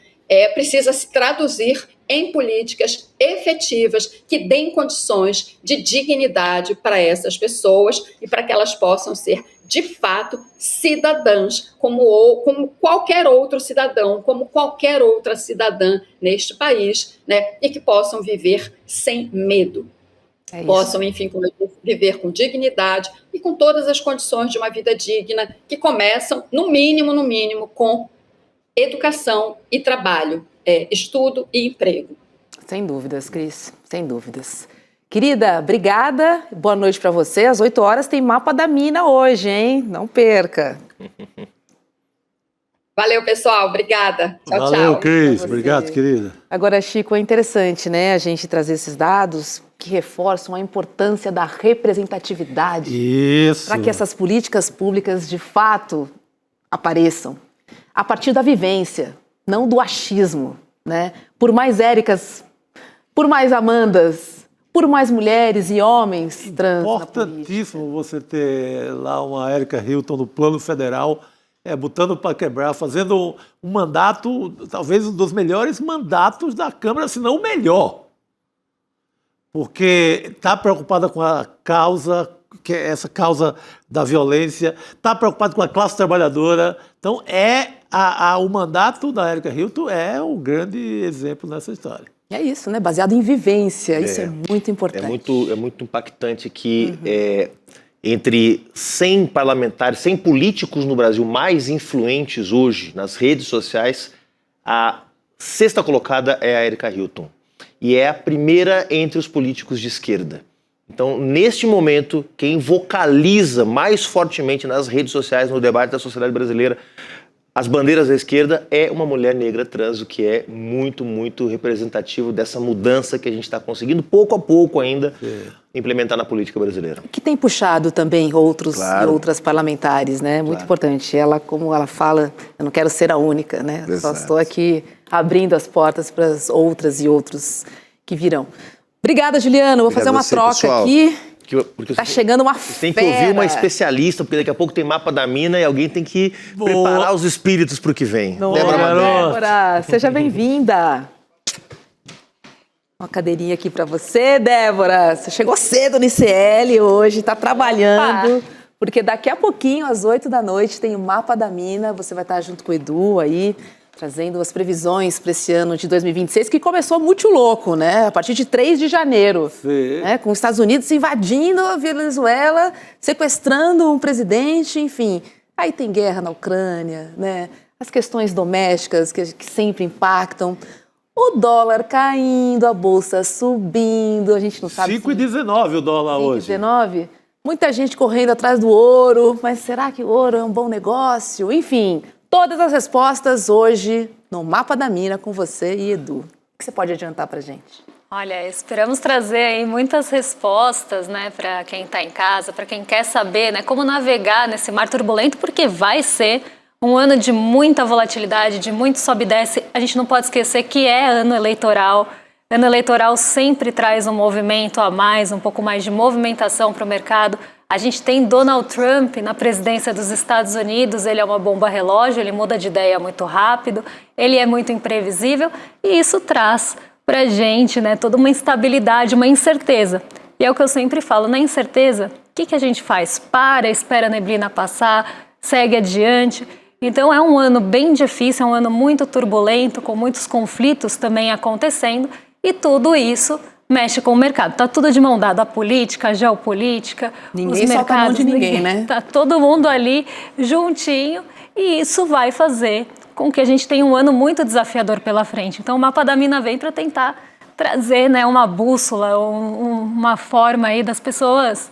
precisa se traduzir em políticas efetivas que deem condições de dignidade para essas pessoas e para que elas possam ser, de fato, cidadãs, como qualquer outro cidadão, como qualquer outra cidadã neste país, né? E que possam viver sem medo. Possam, enfim, viver com dignidade e com todas as condições de uma vida digna, que começam, no mínimo, com educação e trabalho, estudo e emprego. Sem dúvidas, Cris, sem dúvidas. Querida, obrigada, boa noite para você. Às 8 horas tem Mapa da Mina hoje, hein? Não perca. Valeu, pessoal, obrigada. Tchau, tchau. Valeu, Cris, obrigado, querida. Agora, Chico, é interessante, né, a gente trazer esses dados que reforçam a importância da representatividade. Isso. Para que essas políticas públicas, de fato, apareçam. A partir da vivência, não do achismo, né? Por mais Éricas, por mais Amandas, por mais mulheres e homens trans na política. Importantíssimo você ter lá uma Érica Hilton no plano federal botando para quebrar, fazendo um mandato, talvez um dos melhores mandatos da Câmara, se não o melhor. Porque está preocupada com a causa, que é essa causa da violência, está preocupada com a classe trabalhadora. Então, o mandato da Erika Hilton é um grande exemplo nessa história. É isso, né? Baseado em vivência, isso é muito importante. É muito impactante que entre 100 parlamentares, 100 políticos no Brasil mais influentes hoje nas redes sociais, a sexta colocada é a Erika Hilton. E é a primeira entre os políticos de esquerda. Então, neste momento, quem vocaliza mais fortemente nas redes sociais, no debate da sociedade brasileira, as bandeiras da esquerda é uma mulher negra trans, o que é muito, muito representativo dessa mudança que a gente está conseguindo, pouco a pouco ainda, implementar na política brasileira. Que tem puxado também outros e outras parlamentares, né? Muito importante. Ela, como ela fala, eu não quero ser a única, né? Só estou aqui abrindo as portas para as outras e outros que virão. Obrigada, Juliano. Vou fazer uma troca pessoal. Aqui. Tá chegando uma fera. Tem que ouvir uma especialista, porque daqui a pouco tem mapa da mina e alguém tem que preparar os espíritos para o que vem. Débora, seja bem-vinda. Uma cadeirinha aqui para você, Débora. Você chegou cedo no ICL hoje, está trabalhando. Porque daqui a pouquinho, às 8 da noite, tem o Mapa da Mina. Você vai estar junto com o Edu aí, trazendo as previsões para esse ano de 2026, que começou muito louco, né? A partir de 3 de janeiro, né? Com os Estados Unidos invadindo a Venezuela, sequestrando um presidente, enfim. Aí tem guerra na Ucrânia, né? As questões domésticas que sempre impactam. O dólar caindo, a bolsa subindo, a gente não sabe... 5,19 o dólar hoje. 5,19? Muita gente correndo atrás do ouro, mas será que o ouro é um bom negócio? Enfim... Todas as respostas hoje no Mapa da Mina com você e Edu. O que você pode adiantar para a gente? Olha, esperamos trazer aí muitas respostas, né, para quem está em casa, para quem quer saber, né, como navegar nesse mar turbulento, porque vai ser um ano de muita volatilidade, de muito sobe e desce. A gente não pode esquecer que é ano eleitoral. Ano eleitoral sempre traz um movimento a mais, um pouco mais de movimentação para o mercado. A gente tem Donald Trump na presidência dos Estados Unidos, ele é uma bomba relógio, ele muda de ideia muito rápido, ele é muito imprevisível e isso traz para a gente, né, toda uma instabilidade, uma incerteza. E é o que eu sempre falo, na incerteza, o que a gente faz? Espera a neblina passar, segue adiante. Então é um ano bem difícil, é um ano muito turbulento, com muitos conflitos também acontecendo e tudo isso mexe com o mercado. Tá tudo de mão dada, a política, a geopolítica, ninguém os mercados. Solta a mão de ninguém, né? Tá todo mundo ali juntinho e isso vai fazer com que a gente tenha um ano muito desafiador pela frente. Então o Mapa da Mina vem para tentar trazer, né, uma bússola, uma forma aí das pessoas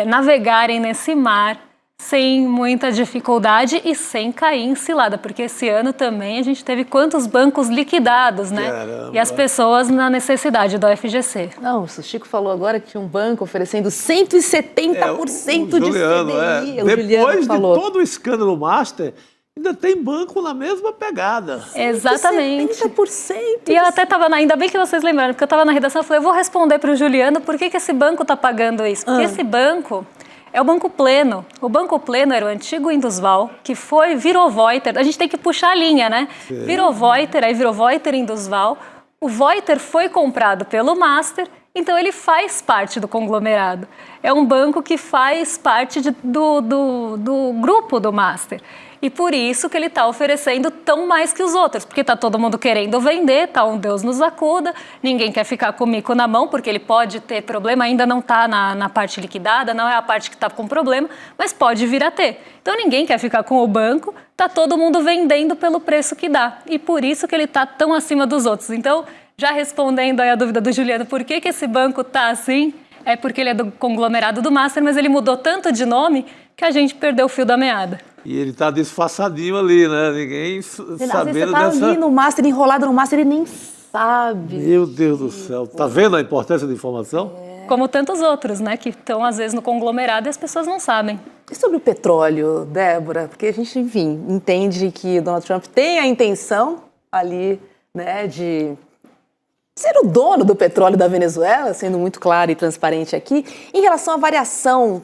navegarem nesse mar sem muita dificuldade e sem cair em cilada, porque esse ano também a gente teve quantos bancos liquidados, né? Caramba. E as pessoas na necessidade do FGC. Não, o Chico falou agora que tinha um banco oferecendo 170% de CDI. Depois de todo o escândalo Master, ainda tem banco na mesma pegada. Exatamente. 70%. E eu até estava, ainda bem que vocês lembraram, porque eu estava na redação, eu falei, eu vou responder para o Juliano por que esse banco está pagando isso. Porque esse banco... é o Banco Pleno. O Banco Pleno era o antigo Indusval, que virou Voiter. A gente tem que puxar a linha, né? Sim. Virou Voiter, aí virou Voiter Indusval. O Voiter foi comprado pelo Master, então ele faz parte do conglomerado. É um banco que faz parte do grupo do Master. E por isso que ele está oferecendo tão mais que os outros, porque está todo mundo querendo vender, tá um Deus nos acuda, ninguém quer ficar com o mico na mão, porque ele pode ter problema, ainda não está na parte liquidada, não é a parte que está com problema, mas pode vir a ter. Então ninguém quer ficar com o banco, está todo mundo vendendo pelo preço que dá, e por isso que ele está tão acima dos outros. Então, já respondendo aí a dúvida do Juliano, por que esse banco está assim? É porque ele é do conglomerado do Master, mas ele mudou tanto de nome que a gente perdeu o fio da meada. E ele tá disfarçadinho ali, né? Ninguém sabendo dessa... Às vezes você tá ali no Master, enrolado no Master, ele nem sabe. Meu Deus do céu. Tá vendo a importância da informação? Como tantos outros, né? Que estão, às vezes, no conglomerado e as pessoas não sabem. E sobre o petróleo, Débora? Porque a gente, enfim, entende que Donald Trump tem a intenção ali, né, de ser o dono do petróleo da Venezuela, sendo muito claro e transparente aqui. Em relação à variação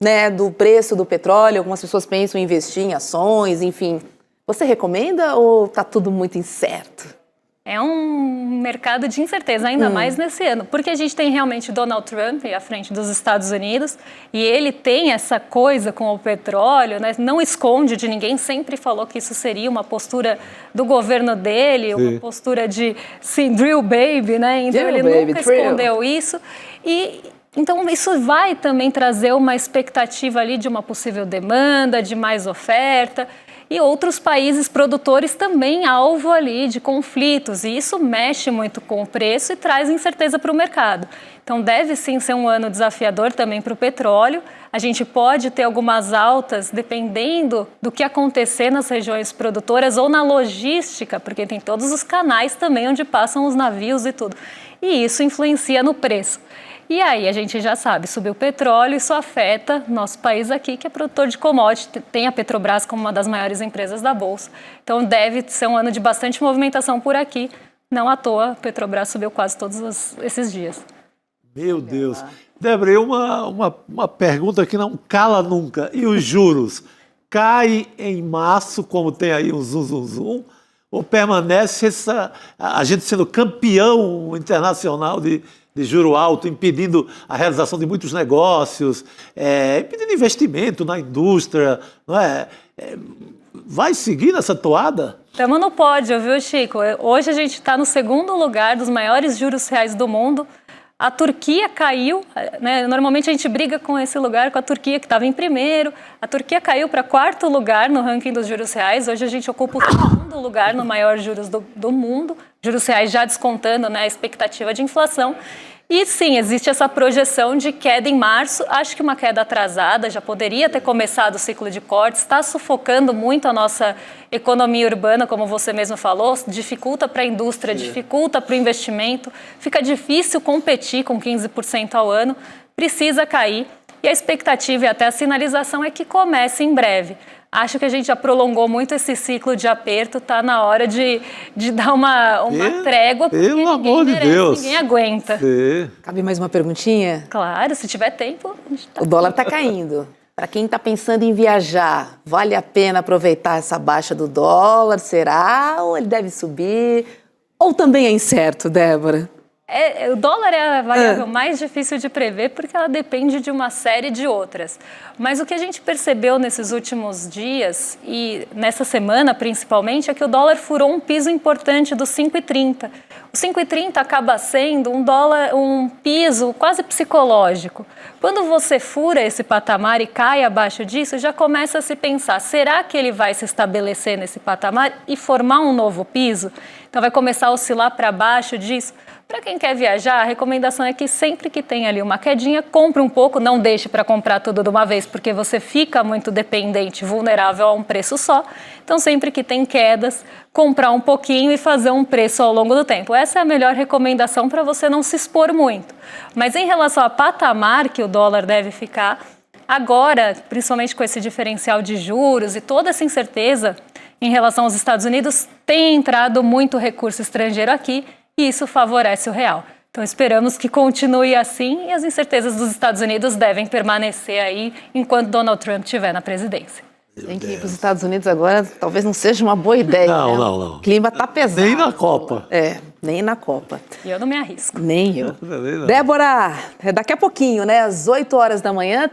né, do preço do petróleo. Algumas pessoas pensam em investir em ações, enfim. Você recomenda ou está tudo muito incerto? É um mercado de incerteza, ainda mais nesse ano, porque a gente tem realmente Donald Trump à frente dos Estados Unidos e ele tem essa coisa com o petróleo, né? Não esconde de ninguém, sempre falou que isso seria uma postura do governo dele, uma postura de, sim, drill baby, né? Então Drill ele baby, nunca drill. escondeu isso e... Então, isso vai também trazer uma expectativa ali de uma possível demanda, de mais oferta, e outros países produtores também alvo ali de conflitos, e isso mexe muito com o preço e traz incerteza para o mercado. Então, deve sim ser um ano desafiador também para o petróleo. A gente pode ter algumas altas dependendo do que acontecer nas regiões produtoras ou na logística, porque tem todos os canais também onde passam os navios e tudo. E isso influencia no preço. E aí, a gente já sabe, subiu o petróleo, isso afeta nosso país aqui, que é produtor de commodity, tem a Petrobras como uma das maiores empresas da Bolsa. Então, deve ser um ano de bastante movimentação por aqui. Não à toa, a Petrobras subiu quase todos esses dias. Meu Deus. Débora, e uma pergunta que não cala nunca. E os juros? Cai em março, como tem aí um zum, ou permanece a gente sendo campeão internacional de juro alto, impedindo a realização de muitos negócios, impedindo investimento na indústria, não é? Vai seguir nessa toada? Estamos no pódio, viu, Chico? Hoje a gente está no segundo lugar dos maiores juros reais do mundo. A Turquia caiu, né? Normalmente a gente briga com esse lugar, com a Turquia, que estava em primeiro. A Turquia caiu para quarto lugar no ranking dos juros reais. Hoje a gente ocupa o segundo lugar no maior juros do mundo. Juros reais já descontando, né, a expectativa de inflação. E sim, existe essa projeção de queda em março. Acho que uma queda atrasada, já poderia ter começado o ciclo de cortes. Está sufocando muito a nossa economia urbana, como você mesmo falou. Dificulta para a indústria, dificulta para o investimento. Fica difícil competir com 15% ao ano. Precisa cair. E a expectativa e até a sinalização é que comece em breve. Acho que a gente já prolongou muito esse ciclo de aperto, está na hora de dar uma trégua, porque pelo amor de Deus, ninguém aguenta. Cabe mais uma perguntinha? Claro, se tiver tempo. O dólar está caindo. Para quem está pensando em viajar, vale a pena aproveitar essa baixa do dólar? Será? Ou ele deve subir? Ou também é incerto, Débora? O dólar é a variável mais difícil de prever porque ela depende de uma série de outras. Mas o que a gente percebeu nesses últimos dias e nessa semana principalmente é que o dólar furou um piso importante do 5,30. O 5,30 acaba sendo um piso quase psicológico. Quando você fura esse patamar e cai abaixo disso, já começa a se pensar, será que ele vai se estabelecer nesse patamar e formar um novo piso? Então vai começar a oscilar para baixo disso. Para quem quer viajar, a recomendação é que sempre que tem ali uma quedinha, compre um pouco, não deixe para comprar tudo de uma vez, porque você fica muito dependente, vulnerável a um preço só. Então, sempre que tem quedas, comprar um pouquinho e fazer um preço ao longo do tempo. Essa é a melhor recomendação para você não se expor muito. Mas em relação a patamar que o dólar deve ficar, agora, principalmente com esse diferencial de juros e toda essa incerteza em relação aos Estados Unidos, tem entrado muito recurso estrangeiro aqui, e isso favorece o real. Então, esperamos que continue assim e as incertezas dos Estados Unidos devem permanecer aí enquanto Donald Trump estiver na presidência. Tem que ir para os Estados Unidos agora, talvez não seja uma boa ideia. Não. O clima está pesado. Nem na Copa. Nem na Copa. E eu não me arrisco. Nem eu. Débora, daqui a pouquinho, né, às 8 horas da manhã,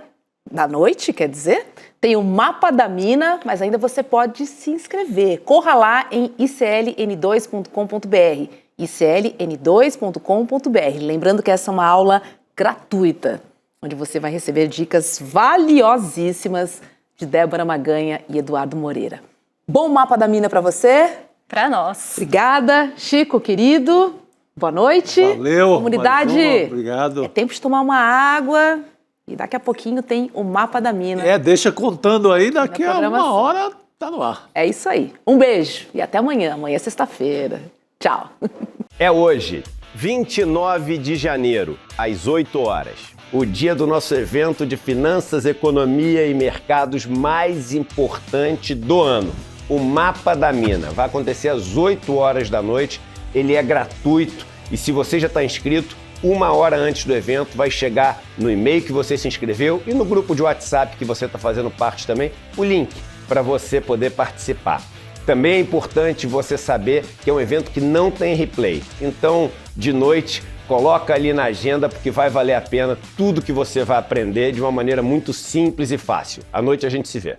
da noite, quer dizer, tem o Mapa da Mina, mas ainda você pode se inscrever. Corra lá em icln2.com.br. icln2.com.br. Lembrando que essa é uma aula gratuita, onde você vai receber dicas valiosíssimas de Débora Maganha e Eduardo Moreira. Bom Mapa da Mina para você. Para nós. Obrigada, Chico, querido. Boa noite. Valeu. Comunidade. Obrigado. É tempo de tomar uma água e daqui a pouquinho tem o Mapa da Mina. Deixa contando aí, daqui a uma hora tá no ar. É isso aí. Um beijo e até amanhã. Amanhã é sexta-feira. Tchau. É hoje, 29 de janeiro, às 8 horas. O dia do nosso evento de finanças, economia e mercados mais importante do ano. O Mapa da Mina. Vai acontecer às 8 horas da noite. Ele é gratuito e se você já está inscrito, 1 hora antes do evento, vai chegar no e-mail que você se inscreveu e no grupo de WhatsApp que você está fazendo parte também, o link para você poder participar. Também é importante você saber que é um evento que não tem replay. Então, de noite, coloca ali na agenda porque vai valer a pena tudo que você vai aprender de uma maneira muito simples e fácil. À noite a gente se vê.